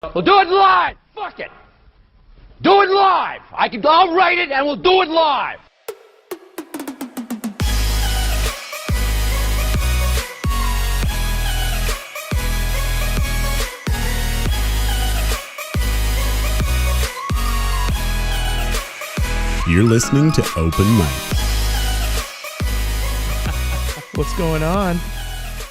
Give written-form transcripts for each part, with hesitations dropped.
We'll do it live. Fuck it. Do it live. I'll write it and we'll do it live. You're listening to Open Mic. What's going on?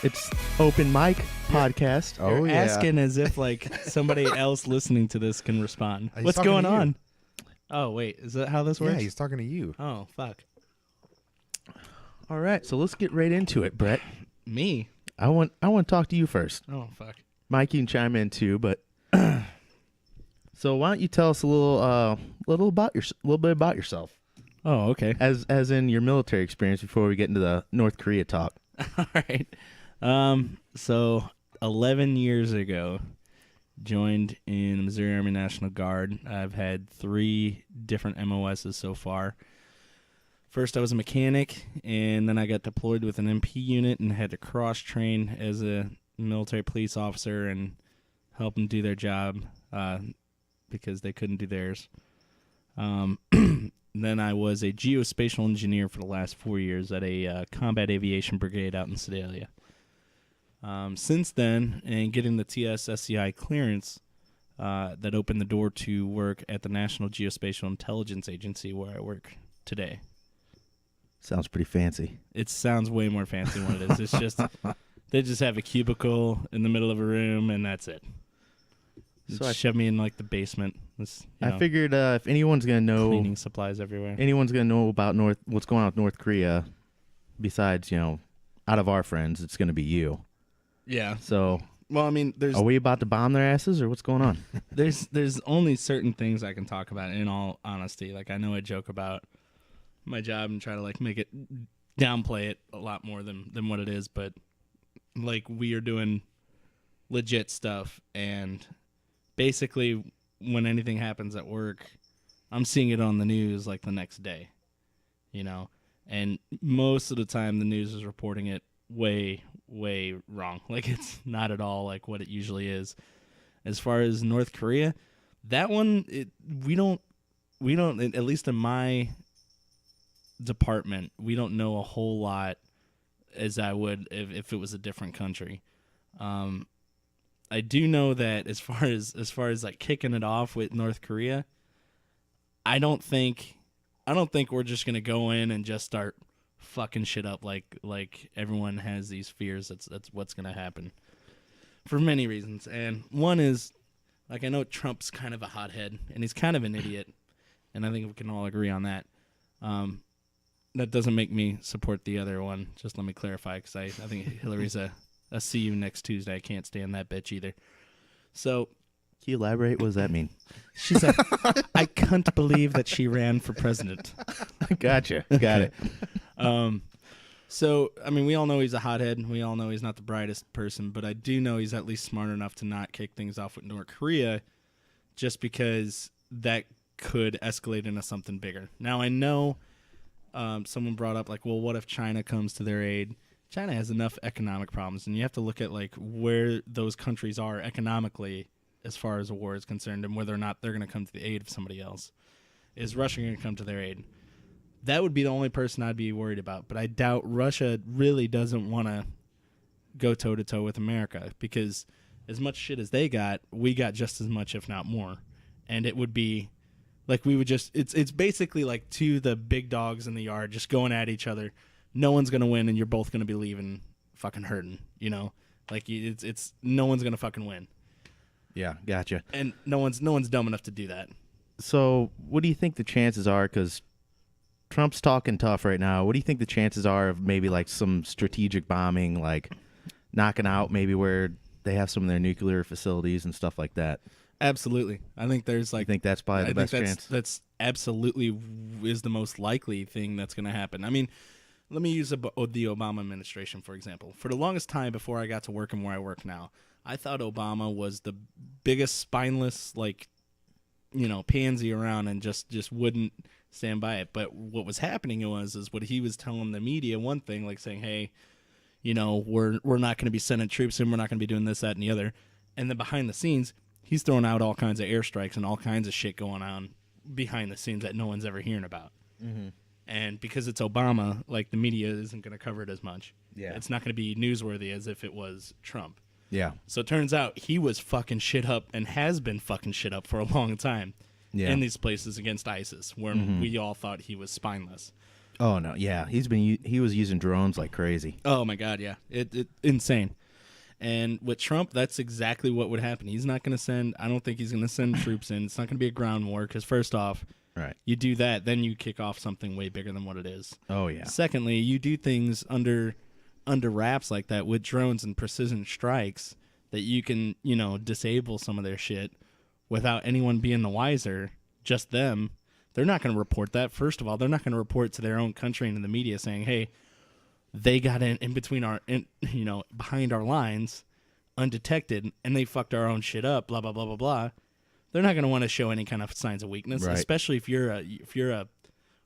It's Open Mic Podcast. Oh, You're yeah. asking as if like somebody else listening to this can respond. He's What's talking going to you. on? Oh, wait. Is that how this works? Yeah, he's talking to you. Oh, fuck. All right, so let's get right into it, Brett. Me? I want to talk to you first. Oh, fuck. Mike, you can chime in too, but so why don't you tell us a little bit about yourself, Oh, okay. as in your military experience before we get into the North Korea talk. All right. So 11 years ago, joined in the Missouri Army National Guard. I've had 3 different MOSs so far. First, I was a mechanic, and then I got deployed with an MP unit and had to cross-train as a military police officer and help them do their job because they couldn't do theirs. Then I was a geospatial engineer for the last 4 years at a combat aviation brigade out in Sedalia. Since then, and getting the TS-SCI clearance that opened the door to work at the National Geospatial Intelligence Agency where I work today. Sounds pretty fancy. It sounds way more fancy than what it is. It's just, they just have a cubicle in the middle of a room, and that's it. So Just shove me in like the basement. I figured if anyone's gonna know cleaning supplies everywhere. about what's going on with North Korea, besides out of our friends, it's gonna be you. Yeah. So, Well, I mean, are we about to bomb their asses, or what's going on? there's only certain things I can talk about. In all honesty, like I know I joke about my job and try to like make it downplay it a lot more than what it is, but like we are doing legit stuff, and basically when anything happens at work, I'm seeing it on the news like the next day, and most of the time the news is reporting it way wrong. Like it's not at all like what it usually is. As far as North Korea, that one we don't at least in my department, we don't know a whole lot as I would if it was a different country. I do know that as far as like kicking it off with North Korea, I don't think we're just gonna go in and just start fucking shit up like everyone has these fears. That's what's gonna happen for many reasons, and one is like I know Trump's kind of a hothead and he's kind of an idiot, and I think we can all agree on that. That doesn't make me support the other one. Just let me clarify, because I think Hillary's a see you next Tuesday. I can't stand that bitch either. So, Can you elaborate? What does that mean? she's like, I can't believe that she ran for president. Gotcha. Got it. So, I mean, we all know he's a hothead. We all know he's not the brightest person, but I do know he's at least smart enough to not kick things off with North Korea just because that could escalate into something bigger. Now, I know someone brought up, like, well, what if China comes to their aid? China has enough economic problems, and you have to look at, like, where those countries are economically as far as a war is concerned and whether or not they're going to come to the aid of somebody else. Is Russia going to come to their aid? That would be the only person I'd be worried about, but I doubt Russia really doesn't want to go toe-to-toe with America, because as much shit as they got, we got just as much, if not more. And it would be like we would just it's basically like two the big dogs in the yard just going at each other. No one's going to win, and you're both going to be leaving fucking hurting, Like it's no one's going to fucking win. Yeah, gotcha. And no one's dumb enough to do that. So, what do you think the chances are? Because Trump's talking tough right now. What do you think the chances are of maybe like some strategic bombing, like knocking out maybe where they have some of their nuclear facilities and stuff like that? Absolutely. I think there's like. I think that's probably the best chance. That's absolutely is the most likely thing that's going to happen. I mean, let me use the Obama administration, for example. For the longest time before I got to work and where I work now, I thought Obama was the biggest spineless, like, pansy around and just wouldn't stand by it. But what was happening is what he was telling the media, one thing, like saying, hey, we're not going to be sending troops in, we're not going to be doing this, that, and the other. And then behind the scenes, he's throwing out all kinds of airstrikes and all kinds of shit going on behind the scenes that no one's ever hearing about. Mm-hmm. And because it's Obama, like, the media isn't going to cover it as much. Yeah. It's not going to be newsworthy as if it was Trump. Yeah. So it turns out he was fucking shit up and has been fucking shit up for a long time in these places against ISIS, where we all thought he was spineless. Oh no, yeah, he was using drones like crazy. Oh my God, yeah, it insane. And with Trump, that's exactly what would happen. He's not going to send. I don't think he's going to send troops in. It's not going to be a ground war because first off, right, you do that, then you kick off something way bigger than what it is. Oh yeah. Secondly, you do things under wraps like that with drones and precision strikes that you can, disable some of their shit without anyone being the wiser, just them. They're not going to report that. First of all, they're not going to report to their own country and to the media saying, hey, they got in between behind our lines undetected and they fucked our own shit up, blah, blah, blah, blah, blah. They're not going to want to show any kind of signs of weakness, right. Especially if you're a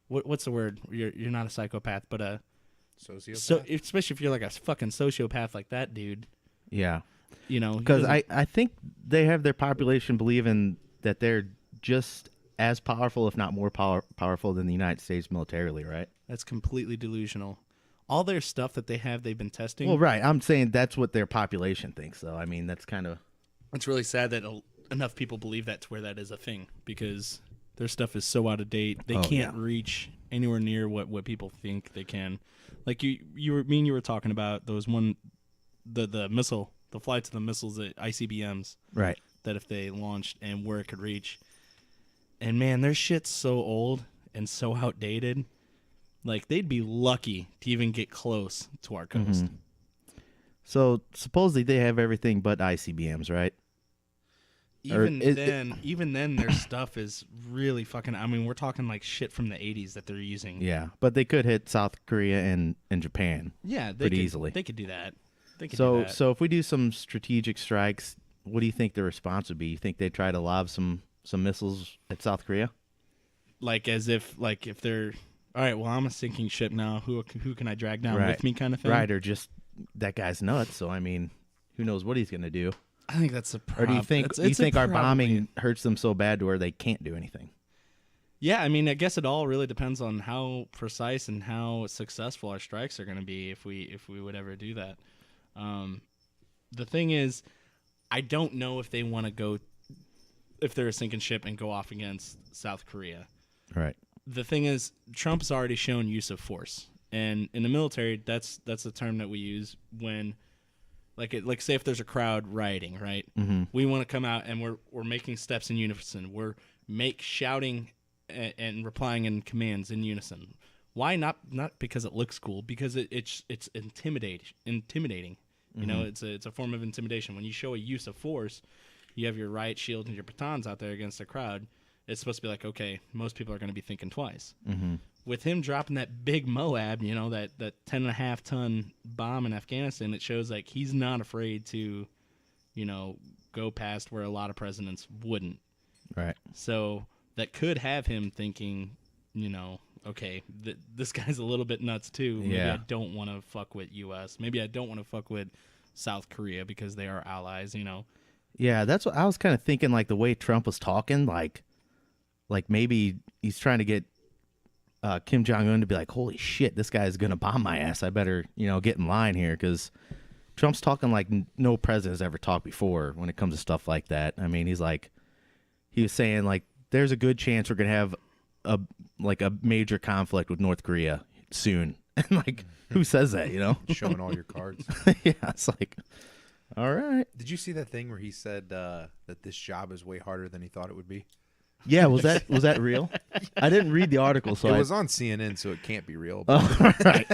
what's the word? You're not a psychopath, but a sociopath. So especially if you're like a fucking sociopath like that dude. Yeah. Because I think they have their population believing that they're just as powerful, if not more powerful than the United States militarily, right? That's completely delusional. All their stuff that they've been testing. Well, right. I'm saying that's what their population thinks, though. I mean, that's kind of... It's really sad that enough people believe that to where that is a thing, because their stuff is so out of date. They can't reach anywhere near what people think they can. Like you were talking about those the missile, the flights of the missiles at ICBMs. Right. That if they launched and where it could reach. And man, their shit's so old and so outdated. Like, they'd be lucky to even get close to our coast. Mm-hmm. So supposedly they have everything but ICBMs, right? Even then, their stuff is really fucking. I mean, we're talking like shit from the 80s that they're using. Yeah, but they could hit South Korea and Japan. Yeah, pretty easily. They could do that. So if we do some strategic strikes, what do you think the response would be? You think they'd try to lob some missiles at South Korea? Like if they're all right. Well, I'm a sinking ship now. Who can I drag down with me, kind of thing? Right, or just that guy's nuts. So I mean, who knows what he's gonna do? I think that's a problem. Or do you think our bombing hurts them so bad to where they can't do anything? Yeah, I mean, I guess it all really depends on how precise and how successful our strikes are going to be if we would ever do that. The thing is, I don't know if they want to go, if they're a sinking ship and go off against South Korea. Right. The thing is, Trump's already shown use of force, and in the military, that's a term that we use when, like say if there's a crowd rioting, right? Mm-hmm. We want to come out and we're making steps in unison. We're shouting and replying in commands in unison. Why not because it looks cool? Because it's intimidating. You know, it's a form of intimidation. When you show a use of force, you have your riot shield and your batons out there against a crowd. It's supposed to be like, okay, most people are going to be thinking twice. Mm-hmm. With him dropping that big Moab, you know, that 10.5 ton bomb in Afghanistan, it shows like he's not afraid to, you know, go past where a lot of presidents wouldn't. Right. So that could have him thinking, you know, okay, this guy's a little bit nuts too. Maybe I don't want to fuck with U.S. Maybe I don't want to fuck with South Korea because they are allies, you know. Yeah, that's what I was kind of thinking, like the way Trump was talking, like maybe he's trying to get Kim Jong-un to be like, holy shit, this guy's going to bomb my ass. I better, you know, get in line here, because Trump's talking like no president has ever talked before when it comes to stuff like that. I mean, he was saying like, there's a good chance we're going to have a major conflict with North Korea soon. And like, who says that, you know? Showing all your cards. Yeah, it's like, all right. Did you see that thing where he said that this job is way harder than he thought it would be? Yeah, was that real? I didn't read the article, so it was on CNN, so it can't be real. Oh, right.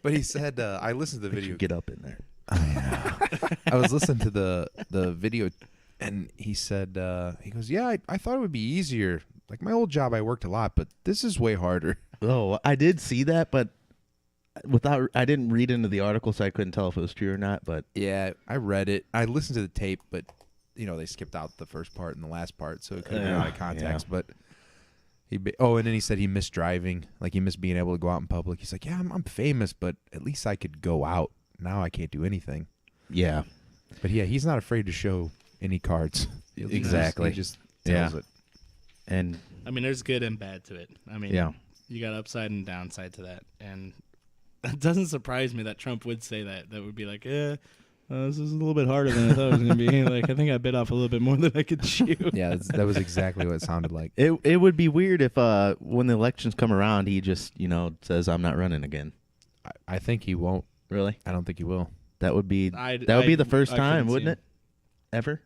But he said, I listened to the video. Get up in there. I was listening to the video, and he said, he goes, yeah, I thought it would be easier. Like my old job, I worked a lot, but this is way harder. Oh, I did see that, but I didn't read into the article, so I couldn't tell if it was true or not. But yeah, I read it. I listened to the tape, but you know, they skipped out the first part and the last part, so it could have been out of context. Yeah. But and then he said he missed driving, like he missed being able to go out in public. He's like, yeah, I'm famous, but at least I could go out. Now I can't do anything. Yeah. But yeah, he's not afraid to show any cards. Exactly. He just tells it. And I mean, there's good and bad to it. I mean, yeah. you got upside and downside to that. And it doesn't surprise me that Trump would say that. That would be like, this is a little bit harder than I thought it was going to be. Like, I think I bit off a little bit more than I could chew. Yeah, that was exactly what it sounded like. It would be weird if when the elections come around, he just, says, I'm not running again. I think he won't. Really? I don't think he will. That would be the first time, wouldn't it? Ever?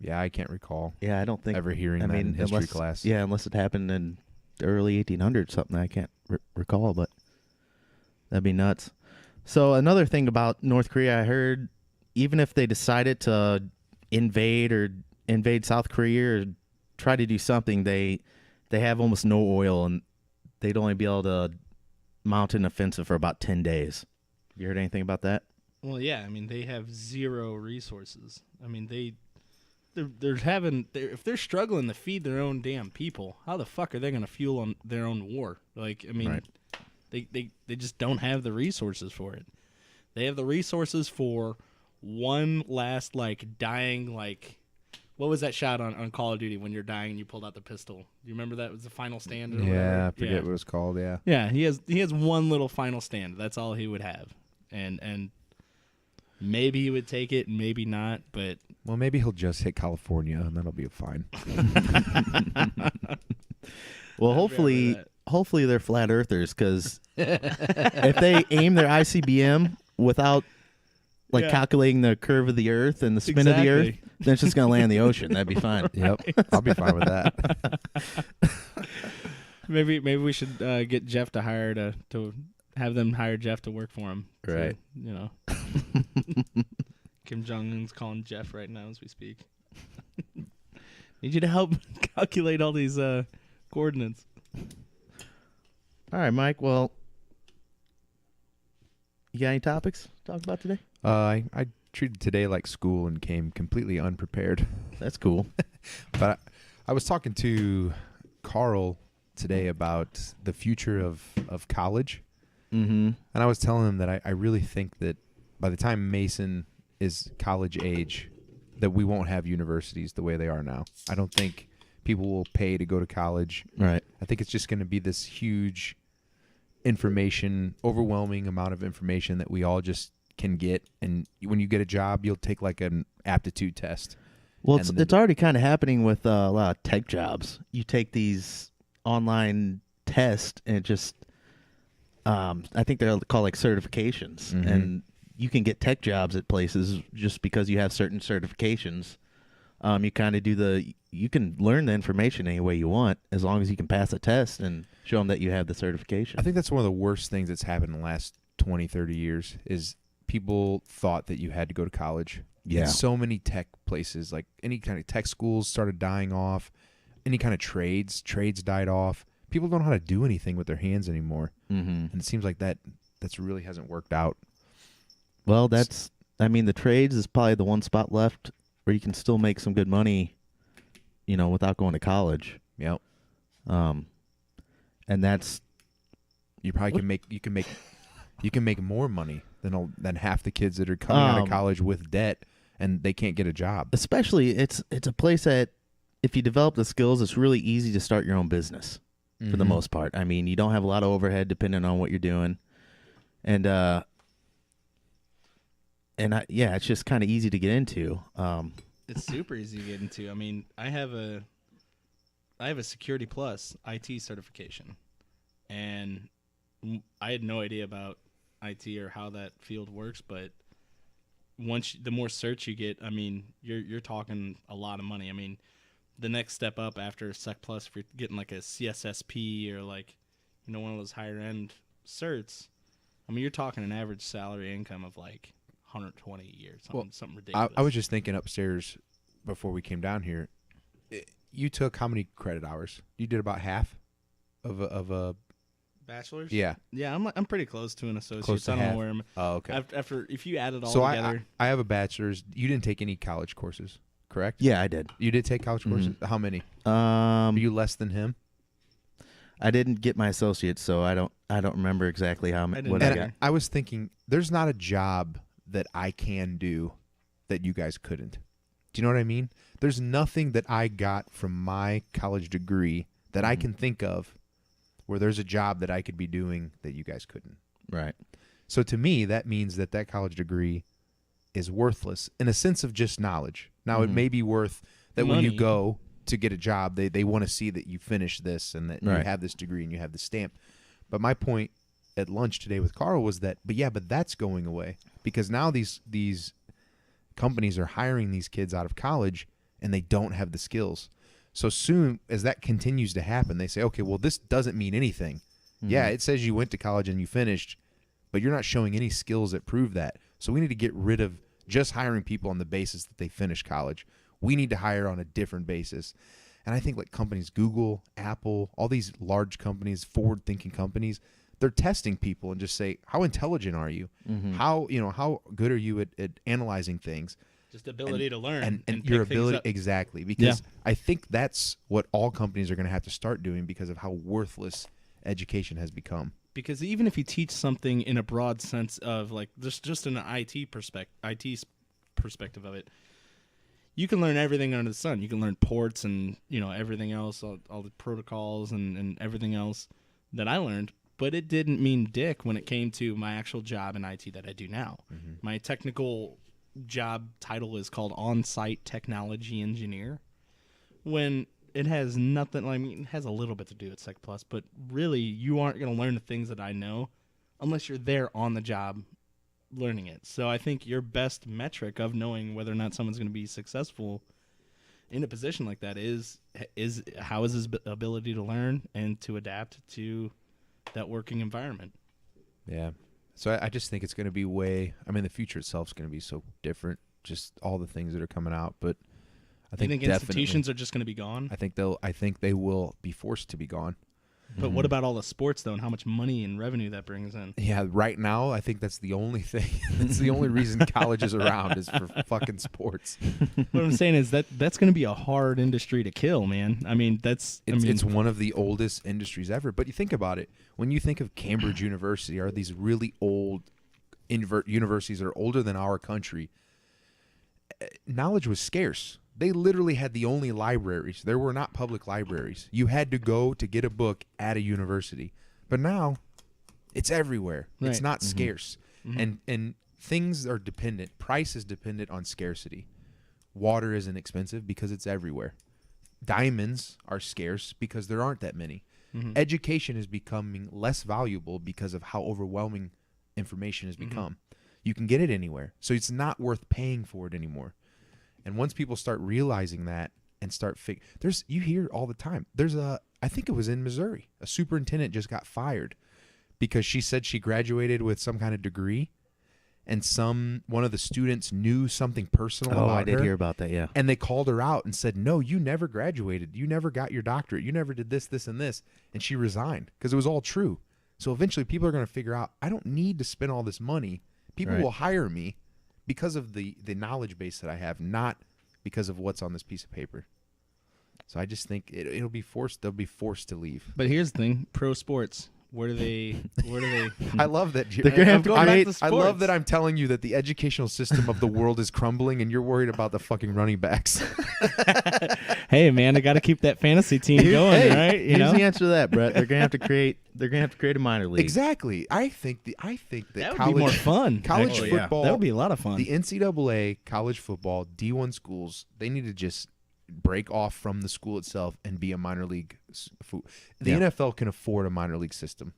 Yeah, I can't recall. Yeah, I don't think ever hearing that in history class. Yeah, unless it happened in the early 1800s, something I can't recall, but that'd be nuts. So another thing about North Korea, I heard, even if they decided to invade South Korea or try to do something, they have almost no oil, and they'd only be able to mount an offensive for about 10 days. You heard anything about that? Well, yeah. I mean, they have zero resources. I mean, if they're struggling to feed their own damn people, how the fuck are they going to fuel on their own war? Like, I mean, right. they just don't have the resources for it. They have the resources for one last, like, dying, like, what was that shot on Call of Duty when you're dying and you pulled out the pistol? You remember that was the final stand? Or yeah, I forget what it was called. Yeah. Yeah, he has one little final stand. That's all he would have, and maybe he would take it, and maybe not. But well, maybe he'll just hit California, and that'll be fine. Well, hopefully they're flat earthers, because if they aim their ICBM without calculating the curve of the Earth and the spin of the Earth, then it's just going to land in the ocean. That'd be fine. Yep, I'll be fine with that. Maybe we should get Jeff to hire to have them hire Jeff to work for him. Right. So, Kim Jong-un's calling Jeff right now as we speak. Need you to help calculate all these coordinates. All right, Mike. Well, you got any topics to talk about today? I treated today like school and came completely unprepared. That's cool. But I was talking to Carl today about the future of college. Mm-hmm. And I was telling him that I really think that by the time Mason is college age, that we won't have universities the way they are now. I don't think people will pay to go to college. Right. I think it's just going to be this huge overwhelming amount of information that we all just can get. And when you get a job, you'll take like an aptitude test. Well, it's already kind of happening with a lot of tech jobs. You take these online tests and it just, I think they're called like certifications. Mm-hmm. And you can get tech jobs at places just because you have certain certifications. You kind of you can learn the information any way you want as long as you can pass a test and show them that you have the certification. I think that's one of the worst things that's happened in the last 20, 30 years is people thought that you had to go to college. Yeah. And so many tech places, like any kind of tech schools started dying off. Any kind of trades died off. People don't know how to do anything with their hands anymore. Mm-hmm. And it seems like that's really hasn't worked out. Well, the trades is probably the one spot left where you can still make some good money, without going to college. Yep. And that's you can make more money than half the kids that are coming out of college with debt and they can't get a job. Especially it's a place that if you develop the skills, it's really easy to start your own business for the most part. I mean, you don't have a lot of overhead depending on what you're doing. And it's just kind of easy to get into. It's super easy to get into. I mean, I have a Security Plus IT certification, and I had no idea about IT or how that field works. But the more certs you get, I mean, you're talking a lot of money. I mean, the next step up after Sec Plus, if you're getting like a CSSP or like, one of those higher end certs, I mean, you're talking an average salary income of like 120 a year, something ridiculous. I was just thinking upstairs before we came down here. You took how many credit hours? You did about half of a bachelor's. Yeah, yeah. I'm pretty close to an associate. Close to I don't half. know where I'm. Oh, okay. After if you add it all so together, I have a bachelor's. You didn't take any college courses, correct? Yeah, I did. You did take college courses. How many? Are you less than him? I didn't get my associate, so I don't remember exactly what I got. I was thinking, there's not a job that I can do that you guys couldn't. Do you know what I mean? There's nothing that I got from my college degree that I can think of where there's a job that I could be doing that you guys couldn't. Right. So to me, that means that college degree is worthless in a sense of just knowledge. Now, it may be worth that when you Money. go to get a job, they want to see that you finish this and that you Right. have this degree and you have the stamp. But my point at lunch today with Carl was that, but that's going away because now these companies are hiring these kids out of college and they don't have the skills. So soon as that continues to happen, they say, okay, well, this doesn't mean anything. Yeah, it says you went to college and you finished, but you're not showing any skills that prove that. So we need to get rid of just hiring people on the basis that they finished college. We need to hire on a different basis. And I think like companies, Google, Apple, all these large companies, forward-thinking companies, they're testing people and just say, how intelligent are you? How good are you at analyzing things? Just ability to learn And pick your things ability, up. exactly. Because I think that's what all companies are going to have to start doing because of how worthless education has become. Because even if you teach something in a broad sense of like just an IT perspective of it, you can learn everything under the sun. You can learn ports and everything else, all the protocols and everything else that I learned. But it didn't mean dick when it came to my actual job in IT that I do now. My technical job title is called On-Site Technology Engineer. When it has nothing, it has a little bit to do with Sec Plus, but really you aren't going to learn the things that I know unless you're there on the job learning it. So I think your best metric of knowing whether or not someone's going to be successful in a position like that is how is his ability to learn and to adapt to that working environment. Yeah. So I just think it's going to be the future itself is going to be so different, just all the things that are coming out. But I think institutions are just going to be gone? I think they will be forced to be gone. But what about all the sports, though, and how much money and revenue that brings in? Yeah, right now, I think that's the only thing. That's the only reason college is around is for fucking sports. What I'm saying is that's going to be a hard industry to kill, man. It's one of the oldest industries ever. But you think about it. When you think of Cambridge University, are these really old universities that are older than our country, knowledge was scarce. They literally had the only libraries. There were not public libraries. You had to go to get a book at a university. But now, it's everywhere. Right. It's not scarce. And things are dependent. Price is dependent on scarcity. Water isn't expensive because it's everywhere. Diamonds are scarce because there aren't that many. Education is becoming less valuable because of how overwhelming information has become. You can get it anywhere. So it's not worth paying for it anymore. And once people start realizing that and start you hear all the time. I think it was in Missouri, a superintendent just got fired because she said she graduated with some kind of degree, and one of the students knew something personal about her. Oh, I did hear about that, yeah. And they called her out and said, "No, you never graduated. You never got your doctorate. You never did this, this, and this." And she resigned because it was all true. So eventually, people are going to figure out, I don't need to spend all this money. People will hire me because of the knowledge base that I have, not because of what's on this piece of paper. So I just think it'll be forced. They'll be forced to leave. But here's the thing: pro sports. Where do they? I love that. They're gonna have to create. I love that I'm telling you that the educational system of the world is crumbling, and you're worried about the fucking running backs. Hey, man, I got to keep that fantasy team going, right? Here's the answer to that, Brett. They're gonna have to create. They're gonna have to create a minor league. Exactly. I think that that college, would be more fun. college actually. football. That would be a lot of fun. The NCAA, college football, D1 schools, they need to just break off from the school itself and be a minor league. The NFL can afford a minor league system.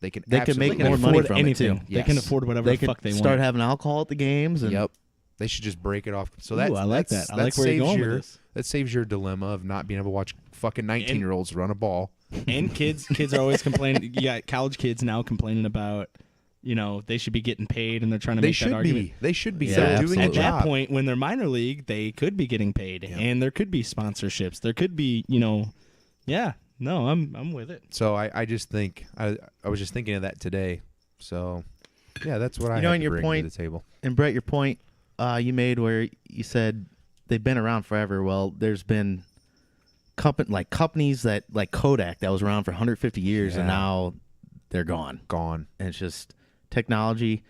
They can make absolutely more money from anything. it too. They can afford whatever They the fuck can they start want. having alcohol at the games. And Yep. They should just break it off. So Ooh, I like that. I like where you're going with this. That saves your dilemma of not being able to watch fucking 19-year-olds run a ball. And kids are always complaining. You got college kids now complaining about, they should be getting paid, and they're trying to make that argument. They should be. Yeah, They're doing a At job. that point, when they're minor league, they could be getting paid, and there could be sponsorships. There could be, yeah. No, I'm with it. So I just think I was just thinking of that today. So yeah, that's what I had and to your bring point, to the table. And Brett, your point you made where you said they've been around forever. Well, there's been companies that like Kodak that was around for 150 years, and now they're gone. Gone. And it's just technology.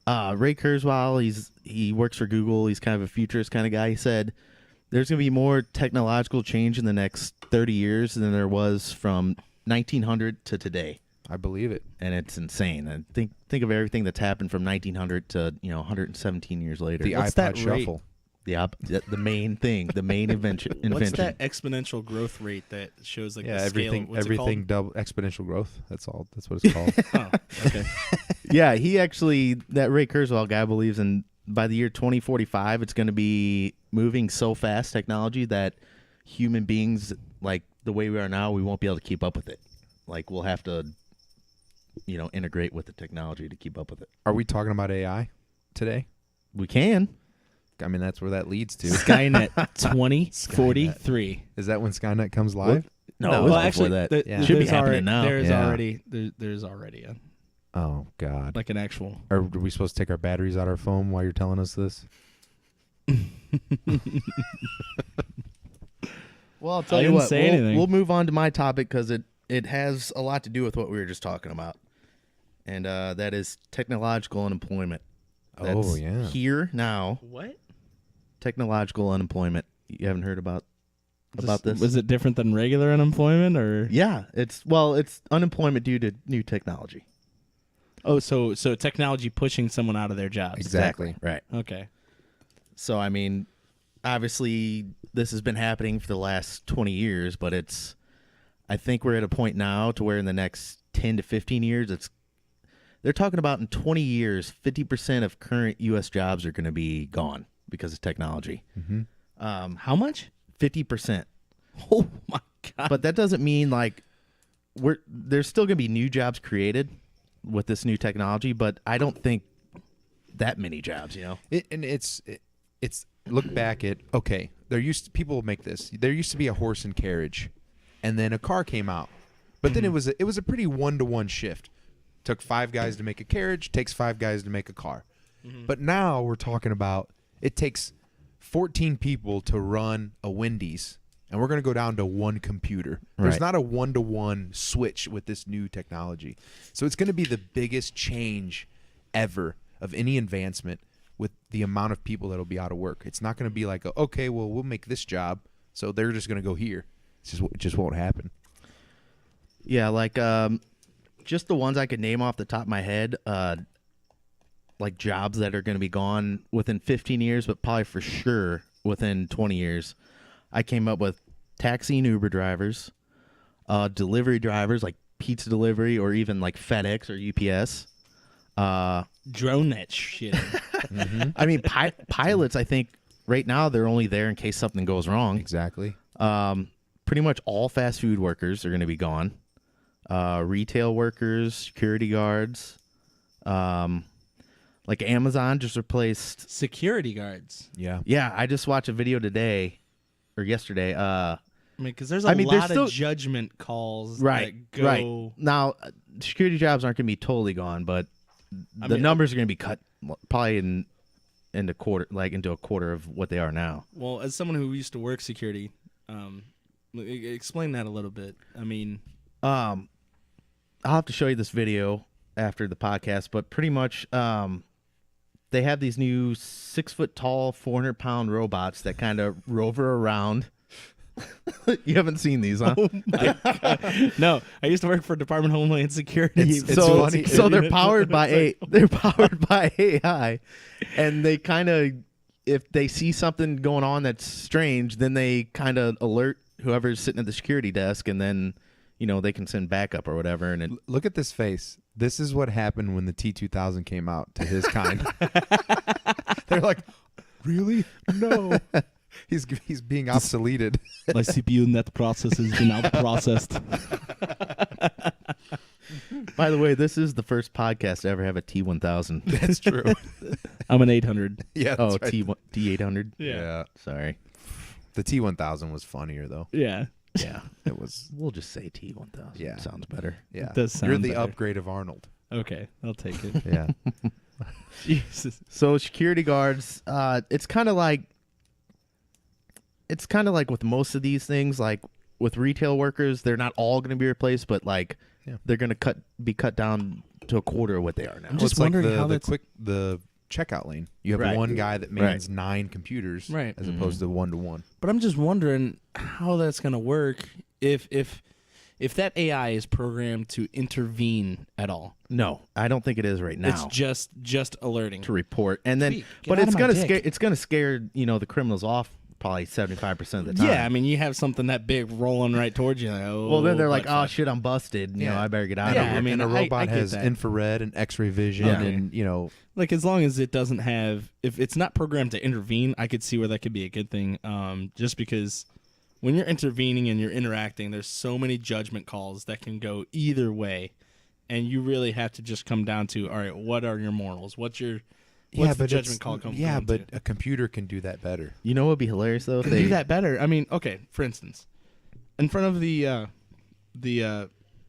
Ray Kurzweil, he works for Google. He's kind of a futurist kind of guy. He said there's going to be more technological change in the next 30 years than there was from 1900 to today. I believe it. And it's insane. And think of everything that's happened from 1900 to 117 years later. The What's iPod that rate? Shuffle. The main thing, the main invention. What's that exponential growth rate that shows like Yeah, the everything scale? What's it called? double exponential growth. That's all. That's what it's called. Oh, okay. Yeah, that Ray Kurzweil guy believes in by the year 2045, it's going to be moving so fast, technology, that human beings, like the way we are now, we won't be able to keep up with it. Like we'll have to, integrate with the technology to keep up with it. Are we talking about AI today? We can. I mean, that's where that leads to. Skynet 2043. Is that when Skynet comes live? No, No, it was well, before actually, that. there- Should be there's happening already, now. There's Yeah. already there's already a Oh God. like an actual. Are we supposed to take our batteries out our phone while you're telling us this? Well, I'll tell I you didn't what. say anything. We'll move on to my topic because it has a lot to do with what we were just talking about, and that is technological unemployment. Oh, yeah. Here now, What? technological unemployment. You haven't heard about this? Was it different than regular unemployment or? Yeah, it's unemployment due to new technology. Oh, so technology pushing someone out of their jobs. Exactly. Right. Okay. So I mean, obviously this has been happening for the last 20 years, but I think we're at a point now to where in the next 10 to 15 years, they're talking about in 20 years, 50% of current U.S. jobs are going to be gone because of technology. Mm-hmm. How much? 50%. Oh my god. But that doesn't mean like there's still going to be new jobs created with this new technology, but I don't think that many jobs, It's look back at people will make this. There used to be a horse and carriage, and then a car came out, but then it was a pretty 1-to-1 shift. Took 5 guys to make a carriage, takes 5 guys to make a car. But now we're talking about it takes 14 people to run a Wendy's, and we're going to go down to one computer. There's Right. not a 1-to-1 switch with this new technology. So it's going to be the biggest change ever of any advancement with the amount of people that'll be out of work. It's not going to be like, we'll make this job, so they're just going to go here. It just won't happen. Yeah, like just the ones I could name off the top of my head, like jobs that are going to be gone within 15 years, but probably for sure within 20 years. I came up with taxi and Uber drivers, delivery drivers like pizza delivery or even like FedEx or UPS. Drone that shit. I mean, pilots, I think right now they're only there in case something goes wrong. Exactly. Pretty much all fast food workers are going to be gone. Retail workers, security guards, like Amazon just replaced. Security guards. Yeah. Yeah, I just watched a video today or yesterday. I mean, because there's a there's lot still- of judgment calls Right, that go. right. Now, security jobs aren't going to be totally gone, but I the mean, numbers are going to be cut probably into a quarter of what they are now. Well, as someone who used to work security, explain that a little bit. I mean, I'll have to show you this video after the podcast, but pretty much they have these new 6 foot tall, 400-pound robots that kind of rover around. You haven't seen these, huh? no, I used to work for Department of Homeland Security. It's funny. So they're powered by they're powered by AI, and they kind of, if they see something going on that's strange, then they kind of alert whoever's sitting at the security desk, and then they can send backup or whatever. And Look at this face. This is what happened when the T-2000 came out to his kind. They're like, really? No. He's being obsoleted. My CPU net process has been out processed. by the way, this is the first podcast to ever have a T1000. That's true. I'm an 800. Yeah. That's Oh, right. T800. Yeah. Sorry. The T-1000 was funnier though. Yeah, Yeah. It was. We'll just say T1000. Yeah. Sounds better. Yeah. It does sound You're the better. upgrade of Arnold. Okay, I'll take it. Yeah. Jesus. So security guards, it's kind of like with most of these things, like with retail workers, they're not all going to be replaced, but like Yeah. they're going to be cut down to a quarter of what they are now. I'm just it's like wondering how the checkout lane. You have Right. one guy that mans 9 computers, Right. as opposed to 1-to-1. But I'm just wondering how that's going to work if that AI is programmed to intervene at all. No, I don't think it is right now. It's just alerting. to report, and then Tweak. Get but out it's of my gonna dick. scare the criminals off probably 75% of the time. Yeah, I mean, you have something that big rolling right towards you. Like, oh, well, then they're like, butt "Oh fuck. shit, I'm busted. You know, Yeah. I better get out Yeah, of here." I mean, and a I robot get has that. infrared and X-ray vision, Yeah. and Like, as long as it doesn't have, if it's not programmed to intervene, I could see where that could be a good thing. Just because when you're intervening and you're interacting, there's so many judgment calls that can go either way, and you really have to just come down to, all right, what are your morals? What's the judgment call come? Yeah, come but to? a computer can do that better. You know what would be hilarious though? If Could they do that better. I mean, okay, for instance, in front of the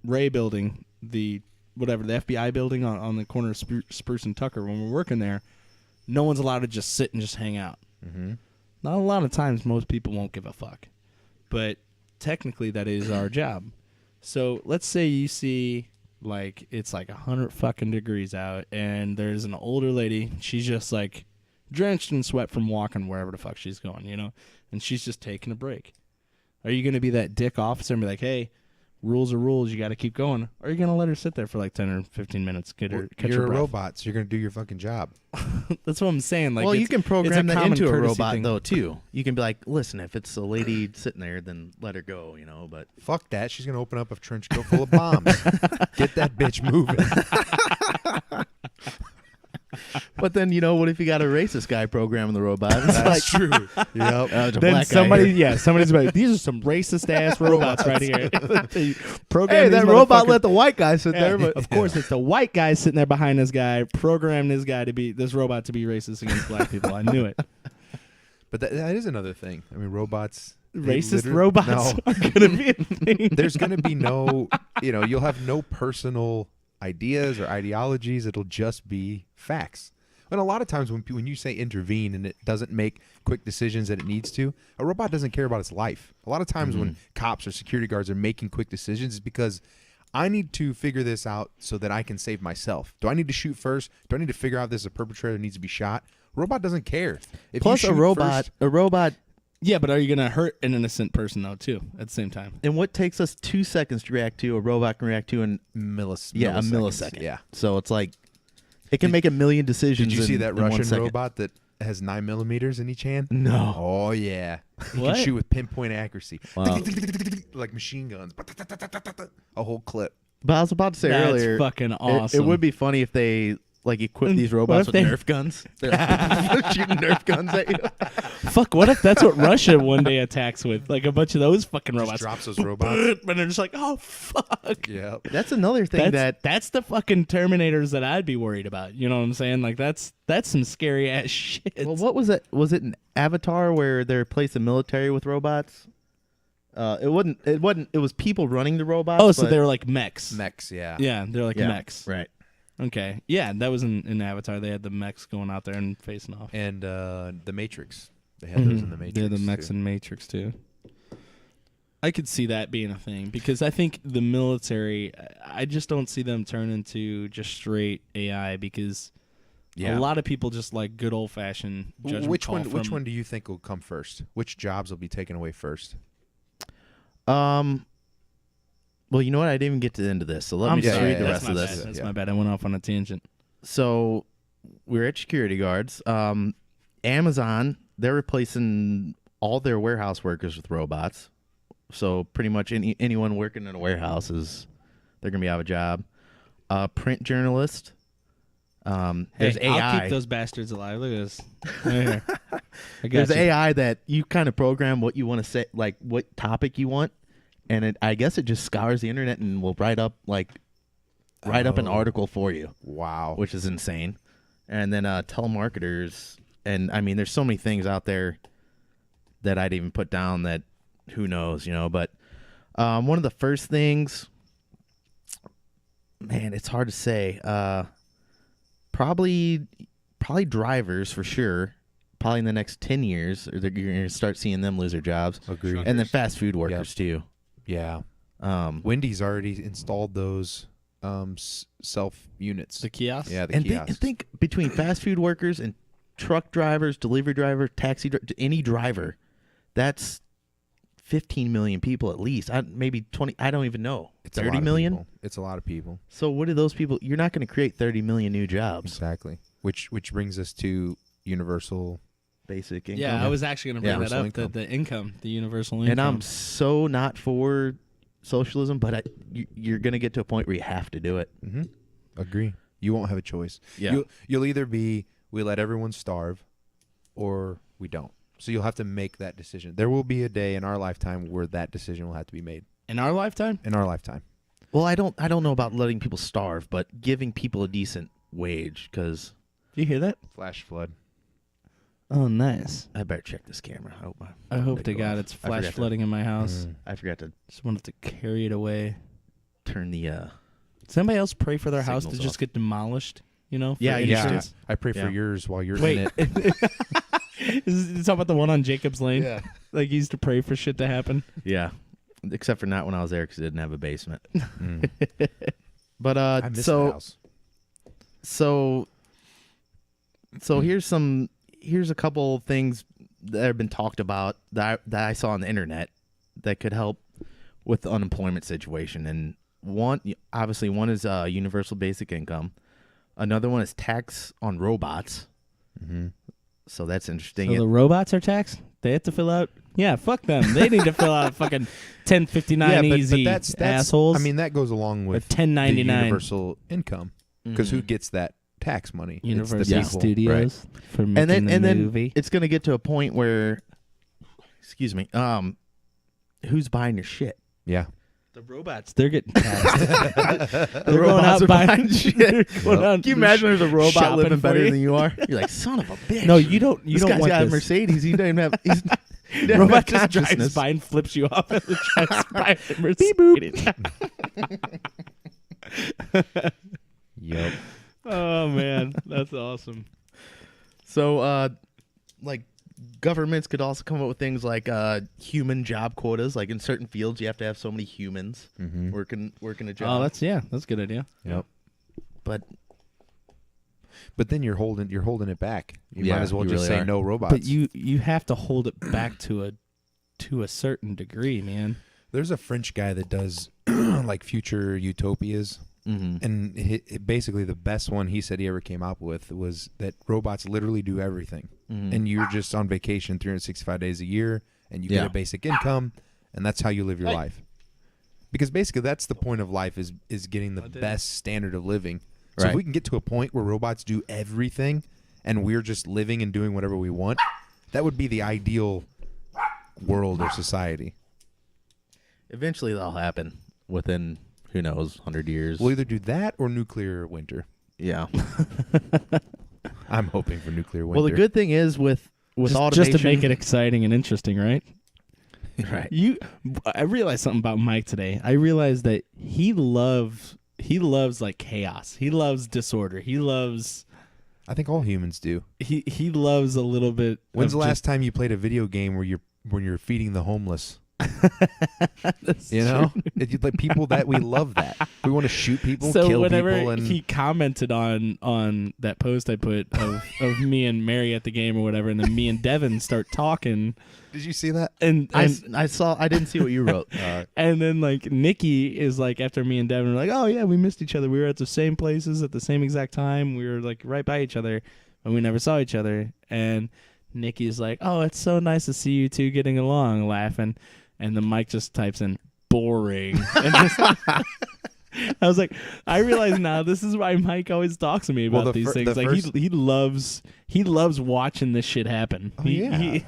Ray building, the FBI building on the corner of Spruce and Tucker, when we're working there, no one's allowed to just sit and just hang out. Mm-hmm. Not a lot of times, most people won't give a fuck, but technically that is our job. So let's say you see like it's like 100 fucking degrees out, and there's an older lady. She's just like drenched in sweat from walking wherever the fuck she's going, you know, and she's just taking a break. Are you gonna be that dick officer and be like, hey, rules are rules, you got to keep going? Or are you going to let her sit there for like 10 or 15 minutes, catch You're her a breath? robot, so you're going to do your fucking job. That's what I'm saying. Like, well, you it's- can it's program that common into a courtesy robot thing. though too. You can be like, listen, if it's a lady sitting there, then let her go. You know, but Fuck that. She's going to open up a trench coat full of bombs. Get that bitch moving. but then what if you got a racist guy programming the robot? It's like, true. Yep. it's a Then black guy somebody, here. somebody's like, these are some racist ass robots right here. They program Hey, these that robot motherfuckers- let the white guy sit Yeah, there, but of course, it's the white guy sitting there behind this guy, programmed this robot to be racist against black people. I knew it. But that is another thing. I mean, robots. they Racist literally- robots No. are gonna be a thing. There's going to be no, you'll have no personal ideas or ideologies. It'll just be facts. And a lot of times when you say intervene and it doesn't make quick decisions that it needs to, a robot doesn't care about its life. A lot of times when cops or security guards are making quick decisions, it's because I need to figure this out so that I can save myself. Do I need to shoot first? Do I need to figure out if this is a perpetrator that needs to be shot? A robot doesn't care. If plus you a shoot robot, first- Yeah, but are you gonna hurt an innocent person though too? At the same time, and what takes us 2 seconds to react to, a robot can react to in a milliseconds. millisecond. Yeah. So it's like it can make a million decisions. Did you see that in 1 Russian second. robot that has 9mm in each hand? No. Oh yeah, he What? can shoot with pinpoint accuracy, Wow. like machine guns. A whole clip. But I was about to say that's earlier, fucking it awesome. would be funny if they like equip these What robots if with they- Nerf guns. They're like, shooting Nerf guns at you. Fuck, what if that's what Russia one day attacks with? Like a bunch of those fucking Just robots. drops those robots. But they're just like, oh, fuck. Yeah. That's another thing That's the fucking Terminators that I'd be worried about. You know what I'm saying? Like, that's some scary ass shit. Well, what was it? Was it an Avatar where they replaced the military with robots? It wasn't. It was people running the robots. Oh, so but- they were like mechs. Mechs, yeah. Yeah, they're like yeah, mechs. right? Okay. Yeah, that was in Avatar. They had the mechs going out there and facing off. And the Matrix. They had those in the Matrix. They're the mechs too. in Matrix too. I could see that being a thing because I think the military, I just don't see them turn into just straight AI because a lot of people just like good old fashioned judgment Which call one? Which from- one do you think will come first? Which jobs will be taken away first? Well, you know what? I didn't even get to the end of this, so let I'm me just sorry. read the That's rest my of bad. this. That's Yeah. my bad. I went off on a tangent. So we're at security guards. Amazon, they're replacing all their warehouse workers with robots. So pretty much anyone working in a warehouse they're gonna be out of a job. Print journalist. There's Hey, AI. I'll keep those bastards alive. Look at this. Right here. I got There's you. AI that you kind of program what you want to say, like what topic you want, and I guess it just scours the internet and will write up an article for you, Wow. which is insane. And then telemarketers, and I mean, there's so many things out there that I'd even put down that who knows, But one of the first things, man, it's hard to say. Probably drivers for sure. Probably in the next 10 years, you're going to start seeing them lose their jobs. Agreed. And then fast food workers too. Yeah. Um, Wendy's already installed those self units. The kiosk. Yeah, the And kiosks. think between fast food workers and truck drivers, delivery driver, any driver, that's 15 million people at least. Maybe 20. I don't even know. It's a 30 lot of million. people. It's a lot of people. So what do those people? You're not going to create 30 million new jobs. Exactly. Which brings us to universal. Basic income. Yeah, I was actually going to bring that Universal up. income. The income, the universal income. And I'm so not for socialism, but you're going to get to a point where you have to do it. Mm-hmm. Agree. You won't have a choice. Yeah. You'll either be we let everyone starve, or we don't. So you'll have to make that decision. There will be a day in our lifetime where that decision will have to be made. in our lifetime. In our lifetime. Well, I don't know about letting people starve, but giving people a decent wage, because Do you hear that? Flash flood. Oh, nice. I better check this camera. I hope to God it's flash flooding in my house. I forgot to Just wanted to carry it away. turn the. Does anybody else pray for their house to Signals just off. get demolished? You know? for Yeah, instance? I pray Yeah. for yours while you're Wait. in it. Is it talking about the one on Jacob's Lane? Yeah. Like he used to pray for shit to happen. Yeah, except for not when I was there because it didn't have a basement. Mm. But I miss the house. So here's a couple of things that have been talked about that I saw on the internet that could help with the unemployment situation. And one is universal basic income. Another one is tax on robots. Mm-hmm. So that's interesting. So the robots are taxed? They have to fill out? Yeah, fuck them. They need to fill out fucking 1059 easy that's assholes. I mean, that goes along with Or 1099. the universal income, because who gets that tax money? Universal it's the people. Studios for making and then movie. it's going to get to a point where, excuse me, who's buying your shit? Yeah. The robots, they're getting taxed. The They're going robots out are buying buying shit. going out Can you imagine there's a robot shopping living for better you? than you are? You're like, son of a bitch. No, you don't. You This don't guy's want got a this. Mercedes. He doesn't have. He doesn't Robot have just drives consciousness. by and flips you off as it drives by the Mercedes. Yep. Oh man, that's awesome. So, like, governments could also come up with things like human job quotas. Like in certain fields, you have to have so many humans Mm-hmm. working a Oh, job. that's a good idea. Yep. But But then you're holding it back. You Yeah, might as well you just really say are. no robots. But you have to hold it back to a certain degree, man. There's a French guy that does like future utopias, and basically the best one he said he ever came up with was that robots literally do everything, and you're just on vacation 365 days a year, and you get a basic income, and that's how you live your life. Because basically that's the point of life is getting the best standard of living. So if Right. we can get to a point where robots do everything, and we're just living and doing whatever we want, that would be the ideal world or society. eventually that'll happen within, who knows, 100 years. We'll either do that or nuclear winter. Yeah. I'm hoping for nuclear winter. Well, the good thing is with automation, just to make it exciting and interesting, right? right. I realized something about Mike today. I realized that he loves like chaos. He loves disorder. He loves I think all humans do. he loves a little bit. When's of the last time you played a video game where you're feeding the homeless? That's You know, like people that we love that we want to shoot people, So kill whenever people, and he commented on that post I put of me and Mary at the game or whatever, and then me and Devin start talking, did you see that? and I didn't see what you wrote. and then like Nikki is like, after me and Devin were like, oh yeah, we missed each other. We were at the same places at the same exact time. We were like right by each other, and we never saw each other. And Nikki's like, oh, it's so nice to see you two getting along, laughing. And the Mike just types in boring. And I was like, I realize now this is why Mike always talks to me about Well, these things. the Like first- he loves watching this shit happen. Oh, yeah.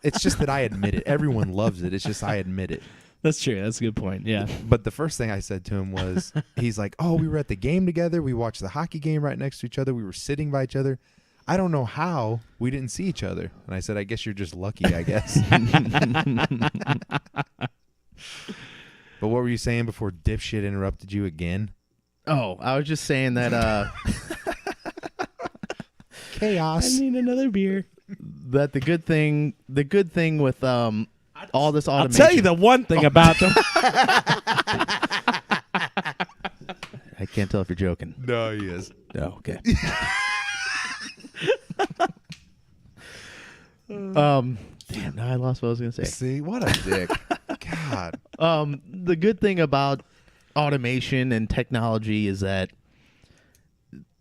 It's just that I admit it. Everyone loves it. It's just I admit it. That's true. That's a good point. Yeah. But the first thing I said to him was, he's like, oh, we were at the game together. We watched the hockey game right next to each other. We were sitting by each other. I don't know how we didn't see each other. And I said, I guess you're just lucky, I guess. But what were you saying before dipshit interrupted you again? Oh, I was just saying that Chaos. I need another beer. that the good thing with all this automation. I'll tell you the one thing about them. I Can't tell if you're joking. No, he is. Oh, okay. Damn, now I lost what I was gonna say. See, what a dick. God. The good thing about automation and technology is that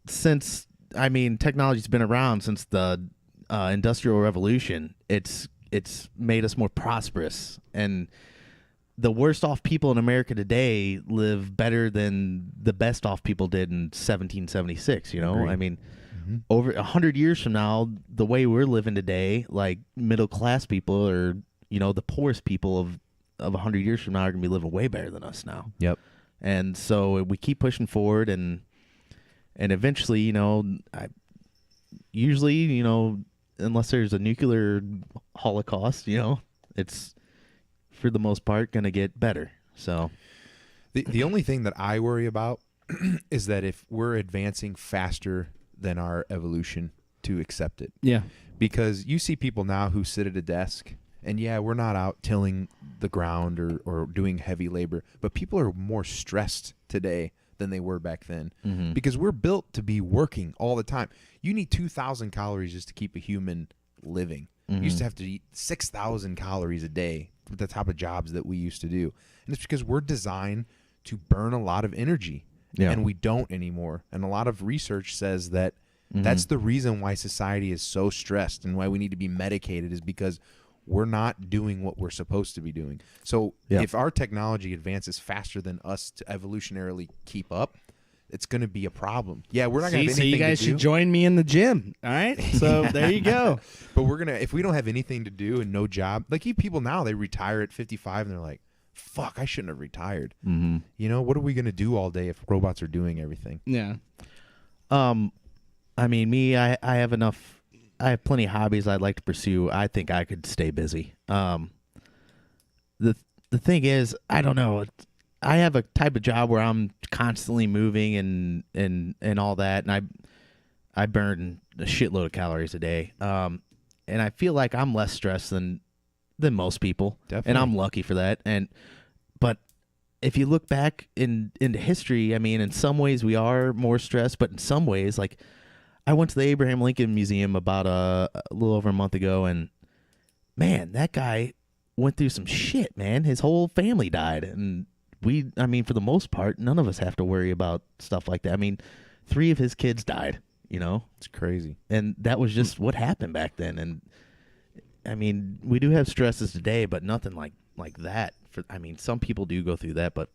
technology's been around since the Industrial Revolution. It's made us more prosperous, and the worst off people in America today live better than the best off people did in 1776. Agreed. I mean, over 100 years from now, the way we're living today, like middle class people or the poorest people of 100 years from now are gonna be living way better than us now. Yep. And so we keep pushing forward, and eventually, usually, unless there's a nuclear holocaust, it's for the most part going to get better. So The only thing that I worry about is that if we're advancing faster than our evolution to accept it. Yeah. Because you see people now who sit at a desk, and yeah, we're not out tilling the ground or doing heavy labor, but people are more stressed today than they were back then because we're built to be working all the time. You need 2,000 calories just to keep a human living. You used to have to eat 6,000 calories a day with the type of jobs that we used to do. And it's because we're designed to burn a lot of energy, and we don't anymore. And a lot of research says that that's the reason why society is so stressed and why we need to be medicated, is because we're not doing what we're supposed to be doing. So if our technology advances faster than us to evolutionarily keep up, it's going to be a problem. Yeah, we're not going to have So anything you guys to do. should join me in the gym. All right. So there you go. But if we don't have anything to do and no job, like people now, they retire at 55 and they're like, fuck, I shouldn't have retired. What are we going to do all day if robots are doing everything? Yeah. I mean, I have enough. I have plenty of hobbies I'd like to pursue. I think I could stay busy. The thing is, I don't know. I have a type of job where I'm constantly moving and all that, and I burn a shitload of calories a day. And I feel like I'm less stressed than most people. Definitely. And I'm lucky for that. But if you look back into history, I mean, in some ways we are more stressed, but in some ways, like, I went to the Abraham Lincoln Museum about a little over a month ago, and man, that guy went through some shit, man. His whole family died, and for the most part, none of us have to worry about stuff like that. I mean, 3 of his kids died, It's crazy. and that was just what happened back then. And I mean, we do have stresses today, but nothing like that. Some people do go through that, but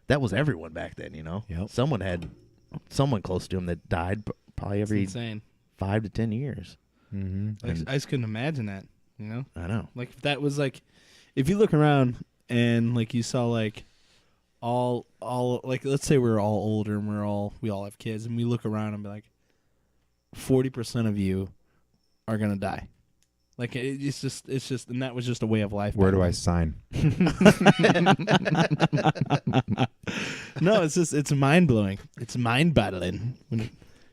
that was everyone back then, Yep. Someone had someone close to him that died probably every It's insane. 5 to 10 years. I just couldn't imagine that. I know. Like if that was like, if you look around and like you saw like all like, let's say we're all older and we all have kids, and we look around and be like, 40% of you are gonna die. Like it's just, and that was just a way of life. Where back do I then. sign? No, it's mind blowing. It's mind battling. When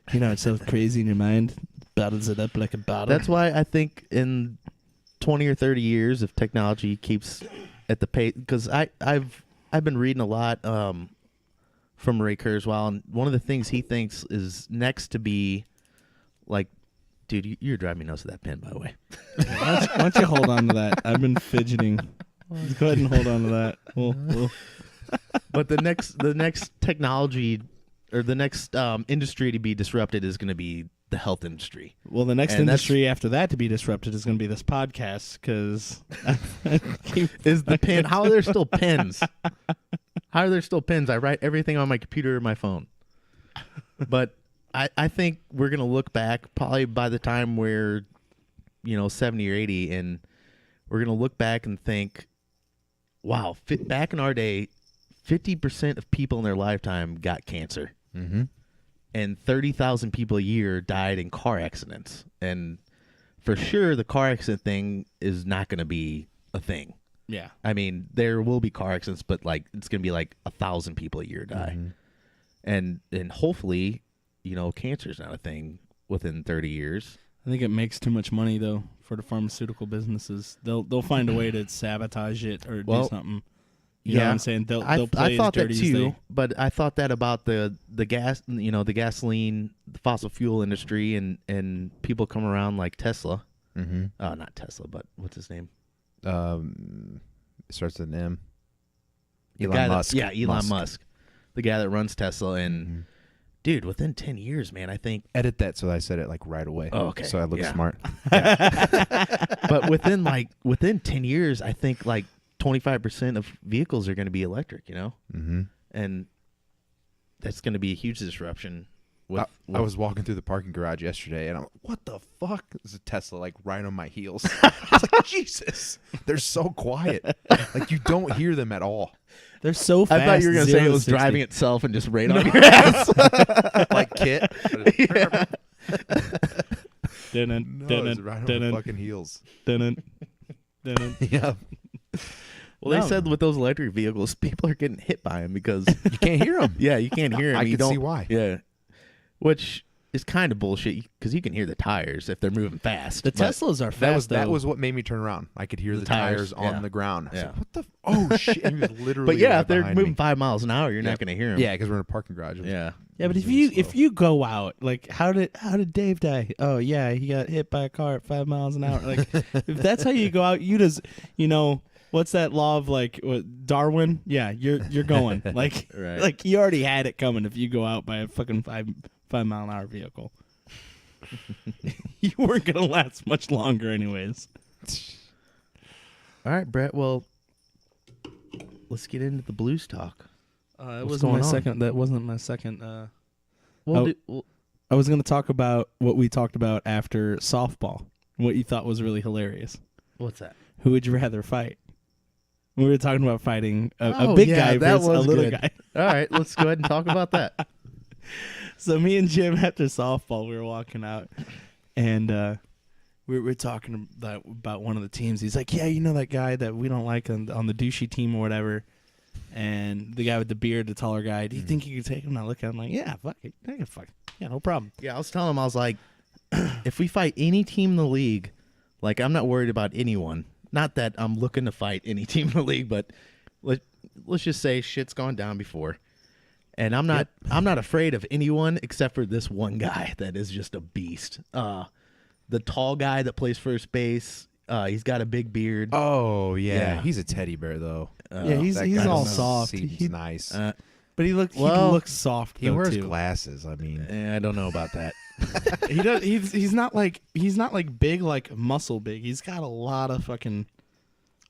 it's so crazy in your mind, battles it up like a battle. That's why I think in 20 or 30 years, if technology keeps at the pace, because I've been reading a lot from Ray Kurzweil, and one of the things he thinks is next to be like, dude, you're driving me nuts with that pen, by the way. Why don't you hold on to that? I've been fidgeting. Just go ahead and hold on to that. We'll But the next technology or the next industry to be disrupted is going to be the health industry. Well, the next And industry after that to be disrupted is going to be this podcast, because Is the pen? How are there still pens? How are there still pens? I write everything on my computer or my phone. But I think we're going to look back probably by the time we're 70 or 80, and we're going to look back and think, wow, back in our day, 50% of people in their lifetime got cancer. Mm-hmm. And 30,000 people a year died in car accidents. And for sure, the car accident thing is not going to be a thing. yeah, I mean, there will be car accidents, but it's going to be 1,000 people a year die. And hopefully, cancer's not a thing within 30 years. I think it makes too much money though for the pharmaceutical businesses. They'll find a way to sabotage it or do something. You know what I'm saying? They'll play I thought as dirty that too, as but I thought that about the gas, the gasoline, the fossil fuel industry, and people come around like Tesla. Mm-hmm. Not Tesla, but what's his name? It starts with an M. The guy Musk. Elon Musk, the guy that runs Tesla, and dude, within 10 years, man, I think edit that so I said it like right away. Oh, okay. So I look smart. But within 10 years, I think like 25% of vehicles are going to be electric. Mm-hmm. And that's going to be a huge disruption. I was walking through the parking garage yesterday, and I'm like, what the fuck? There's a Tesla, like, right on my heels. I was like, Jesus. They're so quiet. Like, you don't hear them at all. They're so fast. I thought you were going to say it was 0 to 60. driving itself and just right on your ass. Like Kit. Yeah. Dun, No, it's right on the fucking heels. Yeah. Well, they said with those electric vehicles, people are getting hit by them because You can't hear them. yeah, you can't hear them. I You can don't see why. Yeah, which is kind of bullshit because you can hear the tires if they're moving fast. The But- Teslas are fast. That was though. what made me turn around. I could hear the tires, tires on yeah. the ground. I was Yeah. like, what the? Oh, shit. He was literally But yeah, right if they're behind moving me. 5 miles an hour, you're Yeah. not going to hear them. Yeah, because we're in a parking garage. Yeah. Yeah, but if really you slow. go out, like how did Dave die? Oh yeah, he got hit by a car at 5 miles an hour. Like if that's how you go out, you just what's that law of like Darwin? Yeah, you're going like Right. like you already had it coming if you go out by a fucking 5 mile an hour vehicle. You weren't gonna last much longer, anyways. All right, Brett. Well, let's get into the blues talk. That going on? wasn't my second. Well, I was gonna talk about what we talked about after softball. What you thought was really hilarious. what's that? Who would you rather fight? We were talking about fighting a Oh, big yeah, guy that versus a was little good. guy. All right, let's go ahead and talk about that. So me and Jim after softball, we were walking out, and we were talking about one of the teams. He's like, "Yeah, you know that guy that we don't like on the douchey team or whatever." And the guy with the beard, the taller guy. Do you think you could take him? I look at him like, "Yeah, fuck it, yeah, no problem." Yeah, I was telling him, I was like, if we fight any team in the league, like I'm not worried about anyone. Not that I'm looking to fight any team in the league, but let's just say shit's gone down before. And I'm not afraid of anyone except for this one guy that is just a beast. The tall guy that plays first base. He's got a big beard. Oh, yeah. Yeah. He's a teddy bear, tholl Yeah, he's That guy all doesn't soft. seem nice. But he looks soft. He though, wears too. glasses. I mean, I don't know about that. He does. He's not like big, like muscle big. He's got a lot of fucking.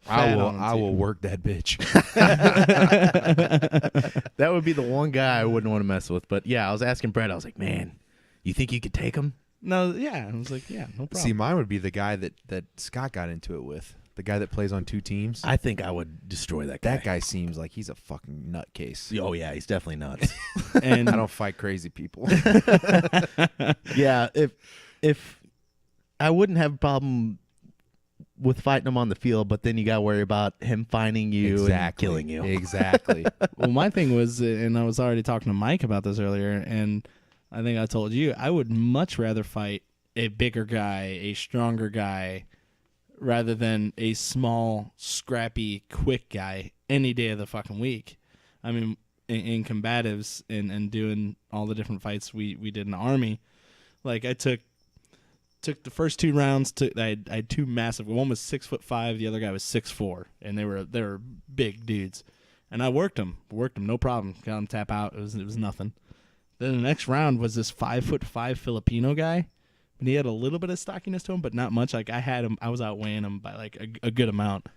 I fat on him, too. will work that bitch. That would be the one guy I wouldn't want to mess with. But yeah, I was asking Brett. I was like, man, you think you could take him? No, yeah, I was like, yeah, no problem. See, mine would be the guy that Scott got into it with. The guy that plays on two teams. I think I would destroy that guy. That guy seems like he's a fucking nutcase. Oh yeah, he's definitely nuts. and I don't fight crazy people. Yeah, if I wouldn't have a problem with fighting him on the field, but then you got to worry about him finding you and killing you. Exactly. well, my thing was, and I was already talking to Mike about this earlier, and I think I told you, I would much rather fight a bigger guy, a stronger guy, rather than a small, scrappy, quick guy any day of the fucking week. I mean, in combatives and doing all the different fights we did in the Army, like I took the first 2 rounds. I had 2 massive. One was 6'5", the other guy was 6'4", and they were big dudes. And I worked them, no problem. Got them tap out. It was nothing. Then the next round was this 5'5" Filipino guy, and he had a little bit of stockiness to him, but not much. Like I was outweighing him by like a good amount,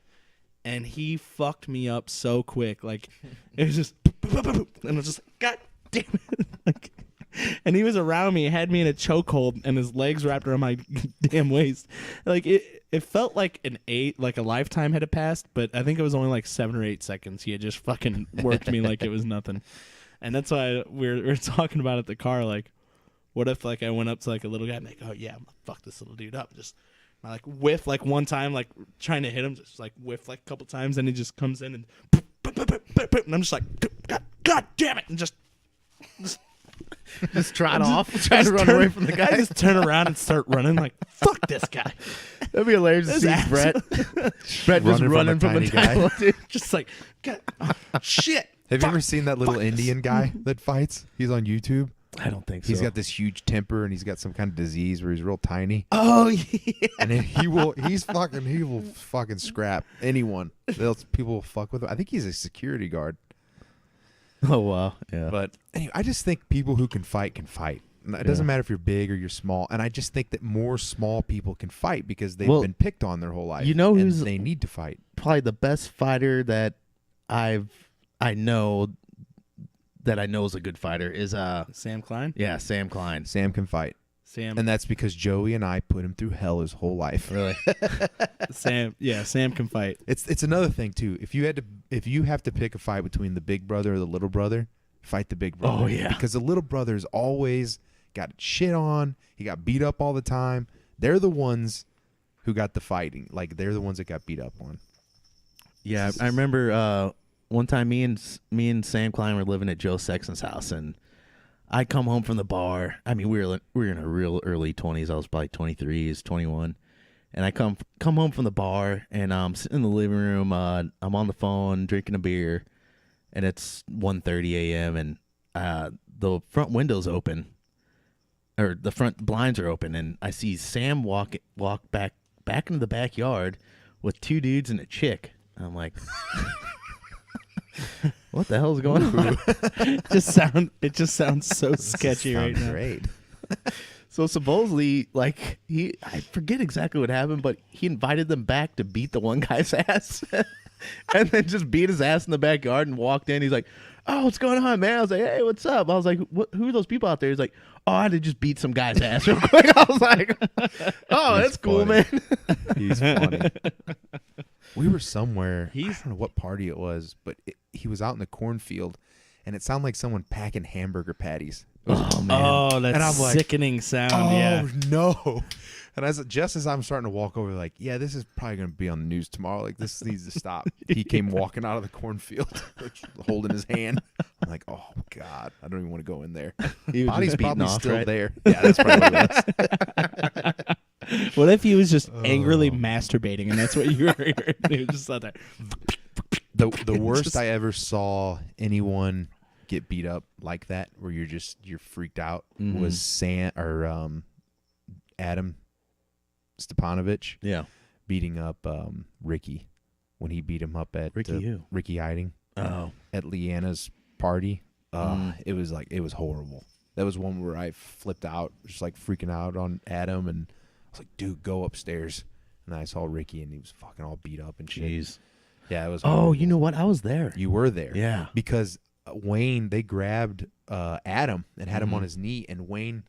and he fucked me up so quick. Like it was just, and I was just like, God damn it! Like, and he was around me, had me in a chokehold, and his legs wrapped around my damn waist. Like it felt like a lifetime had passed, but I think it was only like 7 or 8 seconds. He had just fucking worked me like it was nothing. And that's why we're talking about at the car, like, what if like I went up to like a little guy and like, oh yeah, I'm gonna fuck this little dude up. Just I like whiff like one time, like trying to hit him, just like whiff like a couple times, and he just comes in and I'm just like, God damn it, and just Just trot off, trying to run away from the I guy. just turn around and start running like, fuck this guy. That'd be hilarious to This see ass. Brett. Brett just running from a tiny guy. dude. Just like, God, shit. Have you ever seen that little Indian guy that fights? He's on YouTube. I don't think so. He's got this huge temper and he's got some kind of disease where he's real tiny. Oh, yeah. And then he will fucking scrap anyone. People will fuck with him. I think he's a security guard. Oh, wow. Yeah. But anyway, I just think people who can fight can fight. It doesn't matter if you're big or you're small. And I just think that more small people can fight because they've been picked on their whole life. You know and who's they need to fight. probably the best fighter that I know is a good fighter is Sam Klein? yeah, Sam Klein. Sam can fight. Sam. And that's because Joey and I put him through hell his whole life. Really? Sam can fight. It's another thing too. If you have to pick a fight between the big brother or the little brother, fight the big brother. Oh, yeah. Because the little brother's always got shit on. He got beat up all the time. They're the ones who got the fighting. Like they're the ones that got beat up on. Yeah, I remember one time me and Sam Klein were living at Joe Sexton's house, and I come home from the bar. I mean, we were in our real early 20s. I was probably 23, he's 21. And I come home from the bar, and I'm sitting in the living room. I'm on the phone drinking a beer, and it's 1:30 a.m. and the front window's open, or the front blinds are open, and I see Sam walk back into the backyard with two dudes and a chick. I'm like, what the hell's going on? It just sounds so sketchy right now. Great. So supposedly, like I forget exactly what happened, but he invited them back to beat the one guy's ass, and then just beat his ass in the backyard and walked in. He's like, "Oh, what's going on, man?" I was like, "Hey, what's up?" I was like, "Who are those people out there?" He's like, "Oh, I had to just beat some guy's ass real quick." I was like, "Oh, that's cool, funny. man." He's funny. We were somewhere. I He's- don't know what party it was, but he was out in the cornfield, and it sounded like someone packing hamburger patties. It was- Oh man, Oh, that's And I'm like, sickening sound. oh Yeah. no! And just as I'm starting to walk over, like, yeah, this is probably going to be on the news tomorrow. Like, this needs to stop. He came walking out of the cornfield, holding his hand. I'm like, oh god, I don't even want to go in there. he was Body's just beating probably off, still right? there. Yeah, that's probably what it was. What if he was just angrily masturbating and that's what you were hearing? He was just out there. The worst Just- I ever saw anyone get beat up like that, where you're freaked out, was Adam Stepanovich Yeah. beating up Ricky when he beat him up at Ricky who? Ricky Hiding Oh. at Leanna's party. It was horrible. That was one where I flipped out, just like freaking out on Adam, and I was like, dude, go upstairs. And then I saw Ricky, and he was fucking all beat up and shit. Jeez. Yeah, it was. Oh, horrible. you know what? I was there. You were there. Yeah. Because Wayne, they grabbed Adam and had him on his knee, and Wayne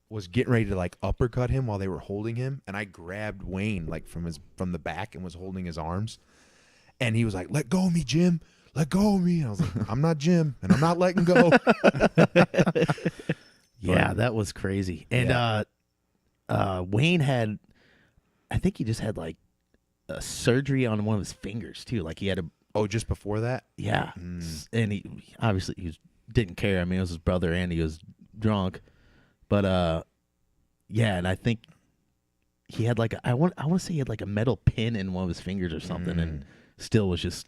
was getting ready to like uppercut him while they were holding him, and I grabbed Wayne like from the back and was holding his arms, and he was like, "Let go of me, Jim. Let go of me." And I was like, "I'm not Jim, and I'm not letting go." Yeah, that was crazy. And Wayne had, I think he just had like a surgery on one of his fingers too. Like he had a, Oh, just before that? yeah, and he obviously didn't care. I mean, it was his brother, and he was drunk. But yeah, and I think he had like I want to say he had like a metal pin in one of his fingers or something, and still was just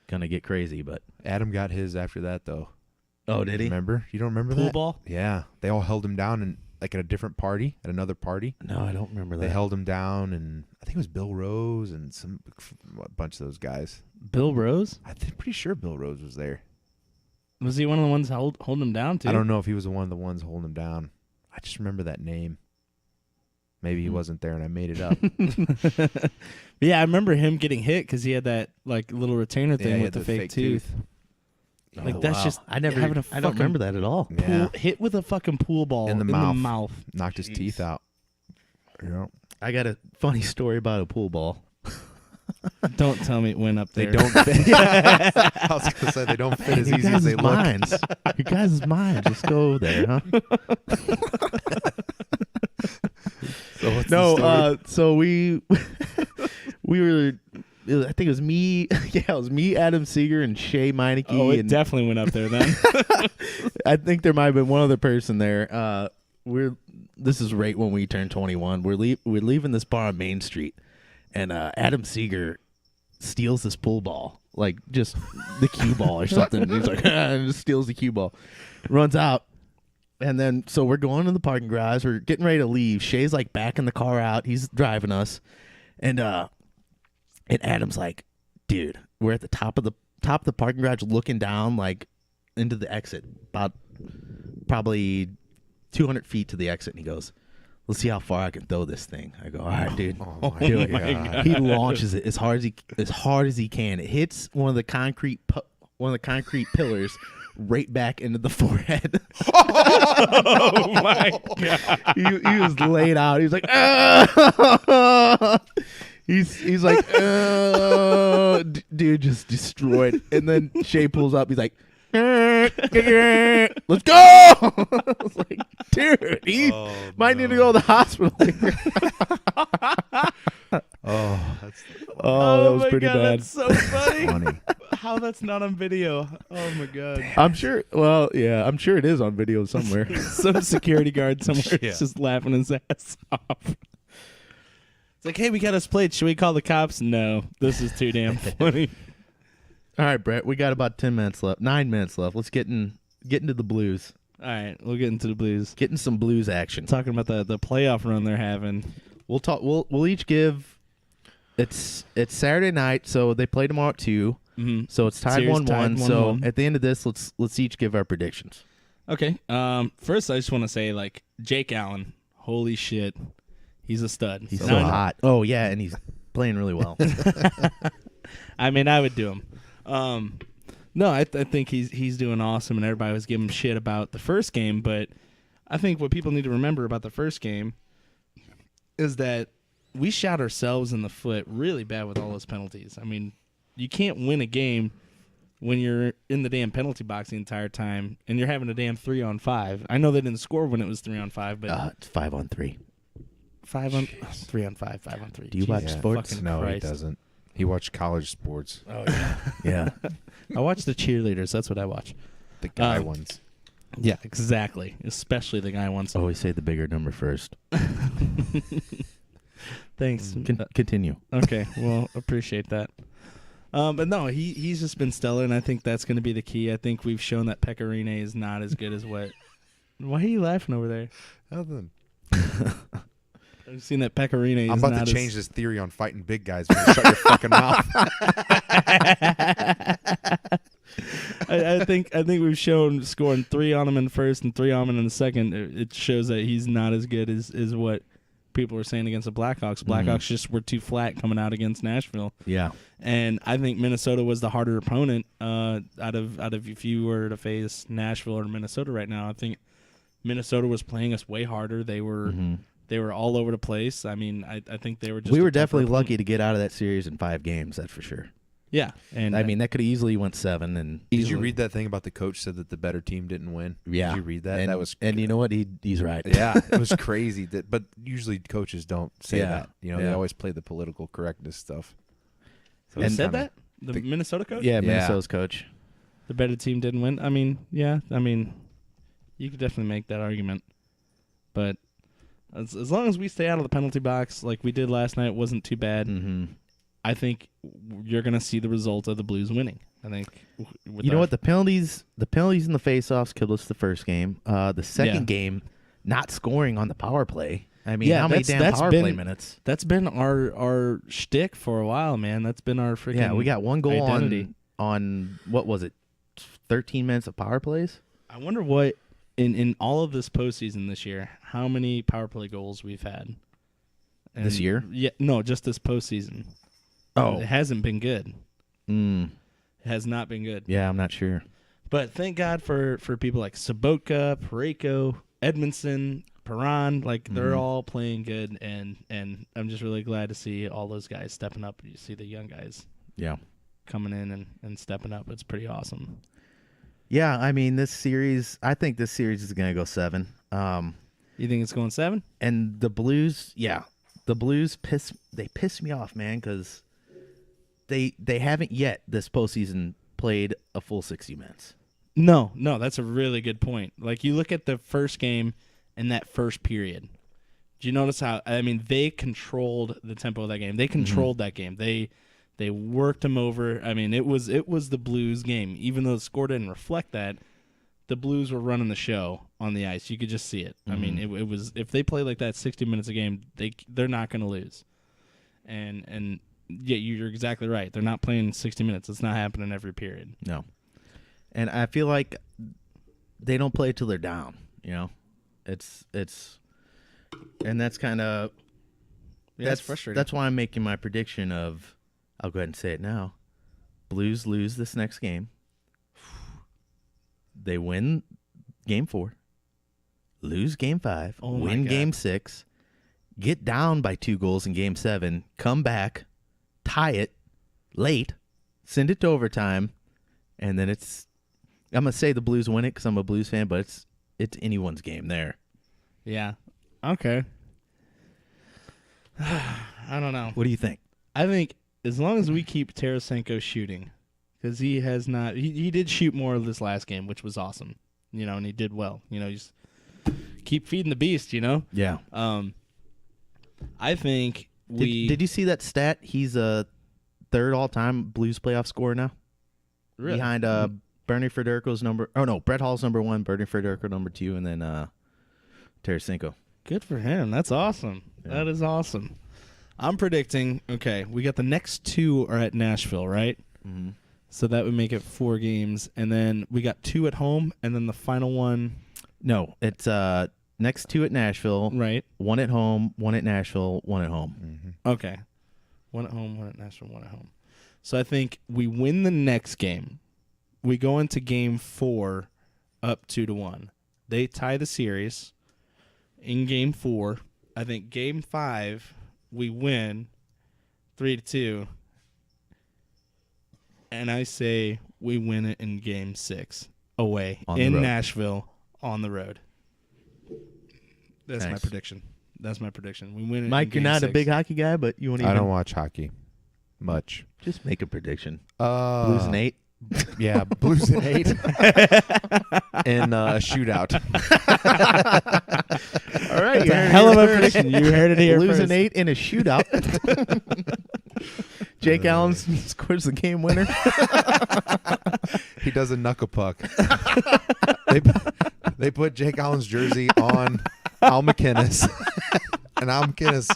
gonna get crazy. But Adam got his after that, though. oh, did he? Remember? You don't remember Pool that? ball? Yeah, they all held him down and like at a different party, at another party. No, I don't remember that. They held him down, and I think it was Bill Rose and a bunch of those guys. Bill Rose? I'm pretty sure Bill Rose was there. Was he one of the ones holding him down too? I don't know if he was one of the ones holding him down. I just remember that name. Maybe he wasn't there and I made it up. But yeah, I remember him getting hit because he had that like little retainer thing he with had the fake tooth. Like Oh, that's wow. just I never. having a I don't fucking remember that at all. Yeah. hit with a fucking pool ball In the mouth. Knocked his Jeez. teeth out. Yeah. I got a funny story about a pool ball. Don't tell me it went up They there. don't fit. I was going to say they don't fit as Your easy as they guys' look. minds. Your guys' minds. Just go there, huh? So what's the No, story? so we were I think it was me. Yeah, it was me, Adam Seeger, and Shea Meineke. Oh, it and definitely went up there then. I think there might have been one other person there. This is right when we turned 21. We're leaving this bar on Main Street, and Adam Seeger steals this pool ball, like just the cue ball or something. He's like, and just steals the cue ball, runs out. And then, so we're going to the parking garage. We're getting ready to leave. Shay's like backing the car out. He's driving us, and Adam's like, "Dude, we're at the top of the parking garage, looking down like into the exit, about probably 200 feet to the exit." And he goes, "Let's see how far I can throw this thing." I go, "All right, dude, do it." God. He launches it as hard as he can. It hits one of the concrete pillars. Right back into the forehead. Oh my god! He was laid out. He was like, ah! He's like, dude, just destroyed. And then Shay pulls up. He's like, let's go. I was like, dude, he might need to go to the hospital. That was my pretty god, bad. That's so funny. Funny. How that's not on video? Oh my god! I'm sure. Well, yeah, I'm sure it is on video somewhere. Some security guard somewhere Yeah. is just laughing his ass off. It's like, hey, we got us plates. Should we call the cops? No, this is too damn funny. All right, Brett, we got about 10 minutes left. 9 minutes left. Let's get into the Blues. All right, we'll get into the Blues. Getting some Blues action. Talking about the playoff run they're having. We'll talk. We'll each give. It's Saturday night, so they play tomorrow at 2. Mm-hmm. So it's tied Series 1-1. tied So 1-1. at the end of this, let's each give our predictions. Okay. First, I just want to say, like, Jake Allen. Holy shit, he's a stud. He's So so now I know- hot. Oh yeah, and he's playing really well. I mean, I would do him. No, I think he's doing awesome, and everybody was giving him shit about the first game. But I think what people need to remember about the first game is that we shot ourselves in the foot really bad with all those penalties. I mean, you can't win a game when you're in the damn penalty box the entire time, and you're having a damn 3-on-5. I know they didn't score when it was 3-on-5, but It's 5-on-3. 3-on-5, 5-on-3. Do you watch Jesus sports? fucking No, he Christ. doesn't. He watched college sports. Oh yeah, Yeah. I watch the cheerleaders. That's what I watch. The guy ones. Yeah, exactly. Especially the guy once. Always say the bigger number first. Thanks. Continue. Okay, well, appreciate that. But no, he's just been stellar, and I think that's going to be the key. I think we've shown that Pecorine is not as good as what. Why are you laughing over there? Nothing. I've seen that Pecorine is I'm about not to as- change this theory on fighting big guys. When you shut your fucking mouth. I think we've shown scoring 3 on him in the first and 3 on him in the second. It shows that he's not as good as what people were saying against the Blackhawks. Blackhawks just were too flat coming out against Nashville. Yeah. And I think Minnesota was the harder opponent out of if you were to face Nashville or Minnesota right now. I think Minnesota was playing us way harder. They were all over the place. I mean, I think they were just We a were tougher definitely opponent. lucky to get out of that series in 5 games. That's for sure. Yeah, and I mean, that could have easily went 7. And Did you read that thing about the coach said that the better team didn't win? yeah, Did you read that? And, That was and you know what? He's right. yeah, it was crazy. But usually coaches don't say Yeah, that. You know, they yeah. always play the political correctness stuff. So who it's said kinda- that? The Minnesota coach? Yeah, Yeah. Minnesota's coach. The better team didn't win. I mean, yeah. I mean, you could definitely make that argument. But as long as we stay out of the penalty box like we did last night, it wasn't too bad. Mm-hmm. I think you're going to see the result of the Blues winning. I think. You know what? The penalties in the faceoffs killed us the first game. The second game, not scoring on the power play. I mean, Yeah, how many that's- damn that's power been- play minutes? That's been our shtick for a while, man. That's been our freaking Yeah, we got one goal identity. on what was it? 13 minutes of power plays? I wonder what in all of this postseason this year, how many power play goals we've had. This year? Yeah, no, just this postseason. Oh. It hasn't been good. Mm, It has not been good. yeah, I'm not sure. But thank God for people like Sobotka, Parayko, Edmondson, Perron. Like, they're all playing good, and I'm just really glad to see all those guys stepping up. You see the young guys Yeah. coming in and stepping up. It's pretty awesome. Yeah, I mean, I think this series is going to go 7. You think it's going 7? And the Blues piss me off, man, because they haven't yet this postseason played a full 60 minutes. No, that's a really good point. Like, you look at the first game and that first period. Do you notice how, I mean, they controlled the tempo of that game. They controlled that game. They worked them over. I mean, it was the Blues game. Even though the score didn't reflect that, the Blues were running the show on the ice. You could just see it. I mean, it was, if they play like that 60 minutes a game, they're not going to lose. And yeah, you're exactly right. They're not playing 60 minutes. It's not happening every period. No. And I feel like they don't play till they're down, you know? It's and that's kind of That's frustrating. That's why I'm making my prediction of, I'll go ahead and say it now. Blues lose this next game. They win game 4. Lose game 5. Oh my win God. game 6. Get down by 2 goals in game 7. Come back. Tie it late. Send it to overtime. And then I'm going to say the Blues win it because I'm a Blues fan, but it's anyone's game there. Yeah. Okay. I don't know. What do you think? I think as long as we keep Tarasenko shooting, because he has not, he did shoot more this last game, which was awesome, and he did well. Just keep feeding the beast, Yeah. I think we Did you see that stat? He's a third all-time Blues playoff scorer now. really, Behind Bernie Federico's Brett Hall's number 1, Bernie Federico number 2, and then Tarasenko. good for him. That's awesome. Yeah. That is awesome. I'm predicting. Okay, we got the next 2 are at Nashville, right? Mm-hmm. So that would make it 4 games, and then we got 2 at home, and then the final one, No, it's next 2 at Nashville, right? 1 at home, 1 at Nashville, 1 at home. Okay. 1 at home, 1 at Nashville, 1 at home. So I think we win the next game. We go into game 4 up 2-1. They tie the series in game 4. I think game 5 we win 3-2. And I say we win it in game 6 away On the in road. Nashville on the road. That's my Nice. prediction. That's my prediction. We win it. Mike, in you're game not 6. a big hockey guy, but you want to I don't watch hockey much. just make a prediction. Blues Blues and 8. Yeah, Blues and 8 and a shootout. All right, It's a hell of a prediction. You heard it here Blues first. and 8 in a shootout. Jake Allen scores the game winner. He does a knuckle puck. They put Jake Allen's jersey on Al McInnes, and Al McInnes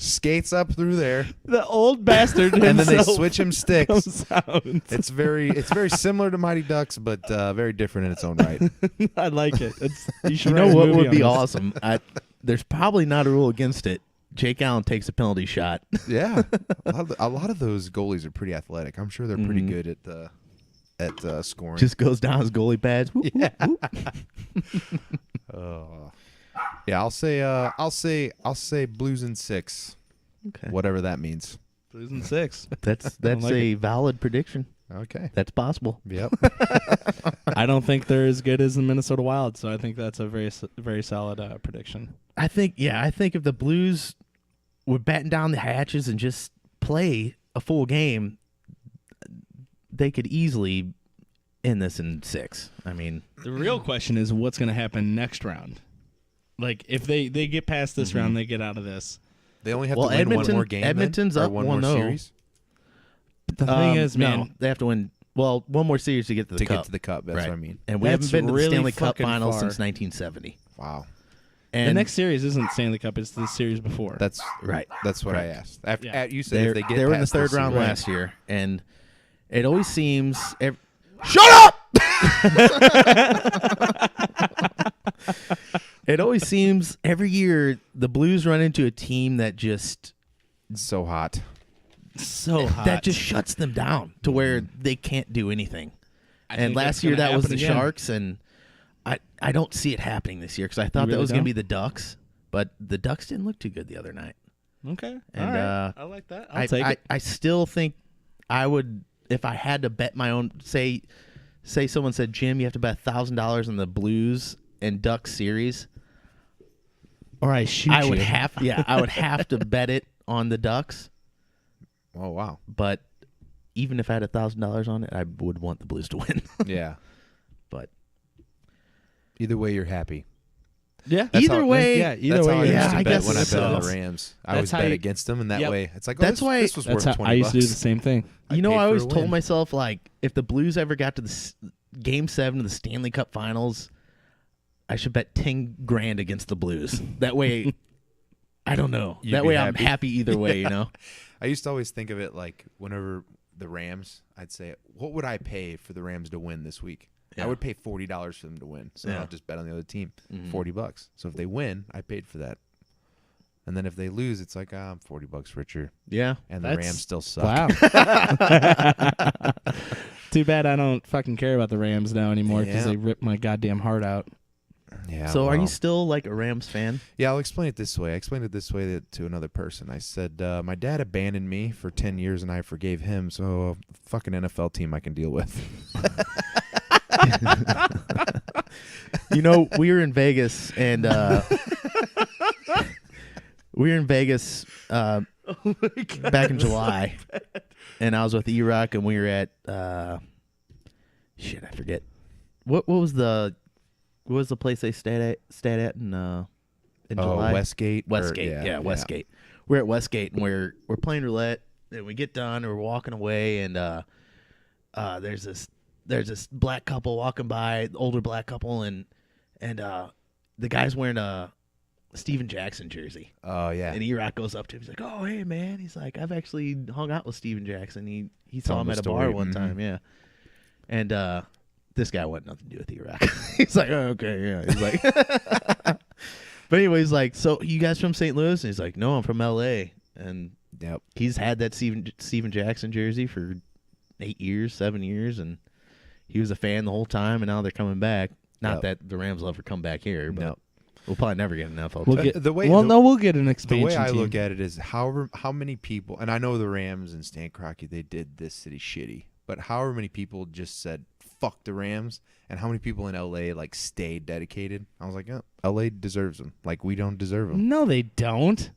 skates up through there, The old bastard and then they himself switch him sticks. comes out. It's very similar to Mighty Ducks, but very different in its own right. I like it. You should You write know a what movie would be on this. awesome? There's probably not a rule against it. Jake Allen takes a penalty shot. Yeah, a lot of those goalies are pretty athletic. I'm sure they're pretty Mhm. good at scoring. Just goes down his goalie pads. Whoop, whoop, whoop. Yeah, I'll say Blues in 6, Okay. whatever that means. Blues in 6. That's like a valid prediction. Okay. That's possible. Yep. I don't think they're as good as the Minnesota Wild, so I think that's a very solid prediction. I think if the Blues would batten down the hatches and just play a full game, they could easily end this in 6. I mean, The real question is what's going to happen next round. Like, if they get past this round, they get out of this. They only have Well, to win Edmonton- one more game. Edmonton's then? Or up one more 1-0. series The thing is, man, no, they have to win. Well, one more series to get to the to cup. get to the cup. That's Right. what I mean. And we That's haven't been to the really Stanley Cup fucking Finals far. since 1970. Wow. And the next series isn't Stanley Cup; it's the series before. That's right. That's what I Right. asked. After Yeah. you said if they get they were in the past third this round series. last year, and it always seems. Shut up! It always seems every year the Blues run into a team that just It's so hot. so hot. that just shuts them down to where they can't do anything. I And think last that's year gonna that was happen the again. Sharks, and I don't see it happening this year because I thought You that really was going to don't? be the Ducks, but the Ducks didn't look too good the other night. Okay, And, all right. I like that. I'll I, take it. I still think I would, if I had to bet my own. Say someone said, Jim, you have to bet $1,000 on the Blues and Ducks series. Or I shoot I would have to bet it on the Ducks. Oh, wow. But even if I had $1,000 on it, I would want the Blues to win. Yeah. But Either way, you're happy. Yeah. That's either how- way, yeah, either That's way, how I you're used yeah, to I bet guess when I bet on so. the Rams. I That's always how bet you- against them, and that Yep. way it's like, That's oh, why- this was That's worth how $20. I used to do the same thing. you know, paid I for always a told win. myself, like, if the Blues ever got to the Game 7 of the Stanley Cup Finals, I should bet 10 grand against the Blues. That way, I don't know. You'd That be way I'm happy. happy either way, you know? I used to always think of it like whenever the Rams, I'd say, what would I pay for the Rams to win this week? Yeah. I would pay $40 for them to win. So Yeah. I'll just bet on the other team, Mhm. $40. So if they win, I paid for that. And then if they lose, it's like, I'm $40 richer. Yeah. And the That's- Rams still suck. Wow. Too bad I don't fucking care about the Rams now anymore because Yeah. they ripped my goddamn heart out. Yeah. So are you well. still, like, a Rams fan? Yeah, I'll explain it this way. I explained it this way to another person. I said, my dad abandoned me for 10 years and I forgave him, so fucking NFL team I can deal with. You know, we were in Vegas, and we were in Vegas back in July, and I was with E-Rock, and we were at shit, I forget what was the place they stayed at in July? Westgate. Westgate, yeah, Westgate. We're at Westgate, and we're playing roulette, and we get done, and we're walking away, and there's this black couple walking by, older black couple, and the guy's wearing a Steven Jackson jersey. Oh, yeah. And E-Rock goes up to him. He's like, "Oh, hey, man." He's like, "I've actually hung out with Steven Jackson. He Tell saw him him the at a story. bar one Mhm. time, yeah." And this guy wanted nothing to do with E-Rock. He's like, "Oh, okay, yeah." He's like, but anyway, he's like, "So you guys from St. Louis?" And he's like, "No, I'm from L.A." And Yep. he's had that Steven Jackson jersey for 7 years, and he was a fan the whole time, and now they're coming back. Not Yep. that the Rams will ever come back here, but No. we'll probably never get an NFL We'll team. get the way- well, the- no, we'll get an The expansion way I team. look at it is how many people, and I know the Rams and Stan Kroenke, they did this city shitty, but however many people just said, fuck the Rams, and how many people in L.A. like stayed dedicated. I was like, oh, L.A. deserves them. Like, we don't deserve them. No, they don't.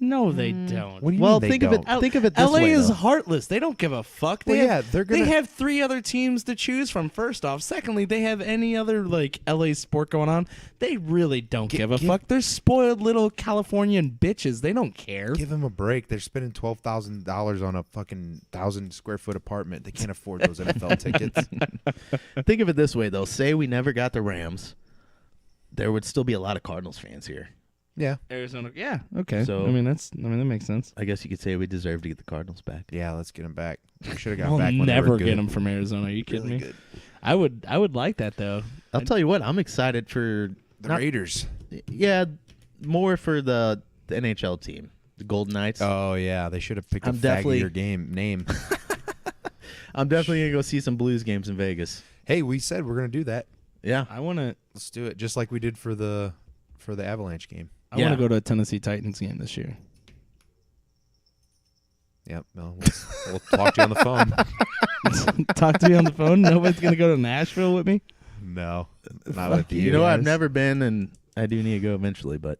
No, they don't. What do you Well, mean they think of don't? it. Think of it this LA way. is though. heartless. They don't give a fuck. Well, They yeah, have, they're gonna- They have 3 other teams to choose from. First off, secondly, they have any other like LA sport going on. They really don't give a fuck. They're spoiled little Californian bitches. They don't care. Give them a break. They're spending $12,000 on a fucking 1,000-square-foot apartment. They can't afford those NFL tickets. Think of it this way, though. Say we never got the Rams, there would still be a lot of Cardinals fans here. Yeah. Arizona. Yeah. Okay. So- I mean that makes sense. I guess you could say we deserve to get the Cardinals back. Yeah, let's get them back. We should have got We'll back when they never were get good. them from Arizona. Are you kidding Really me? good. I would like that though. I'll tell you what, I'm excited for The not- Raiders. Yeah, more for the NHL team, the Golden Knights. Oh, yeah. They should have picked I'm a definitely- faggier name. I'm definitely gonna go see some Blues games in Vegas. Hey, we said we're going to do that. Yeah, I want to. Let's do it, just like we did for the Avalanche game. I want Yeah. to go to a Tennessee Titans game this year. Yep. No, we'll talk to you on the phone. Talk to me on the phone. Nobody's gonna go to Nashville with me. No, not with you. you know I've guys. never been, and I do need to go eventually, but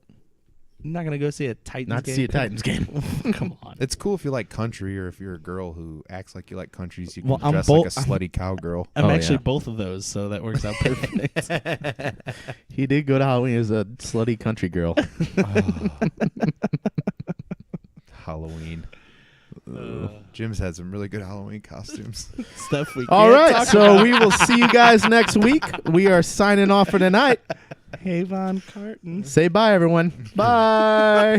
I'm not gonna go see a Titans not to game. see a Titans game. Come on. It's cool if you like country, or if you're a girl who acts like you like countries. You can Well, I'm dress bo- like a slutty cowgirl. I'm Oh, actually yeah. both of those, so that works out perfect. He did go to Halloween as a slutty country girl. Halloween. Jim's had some really good Halloween costumes. Stuff we. All can't right, talk so about. we will see you guys next week. We are signing off for tonight. Avon Carton. Say bye, everyone. Bye.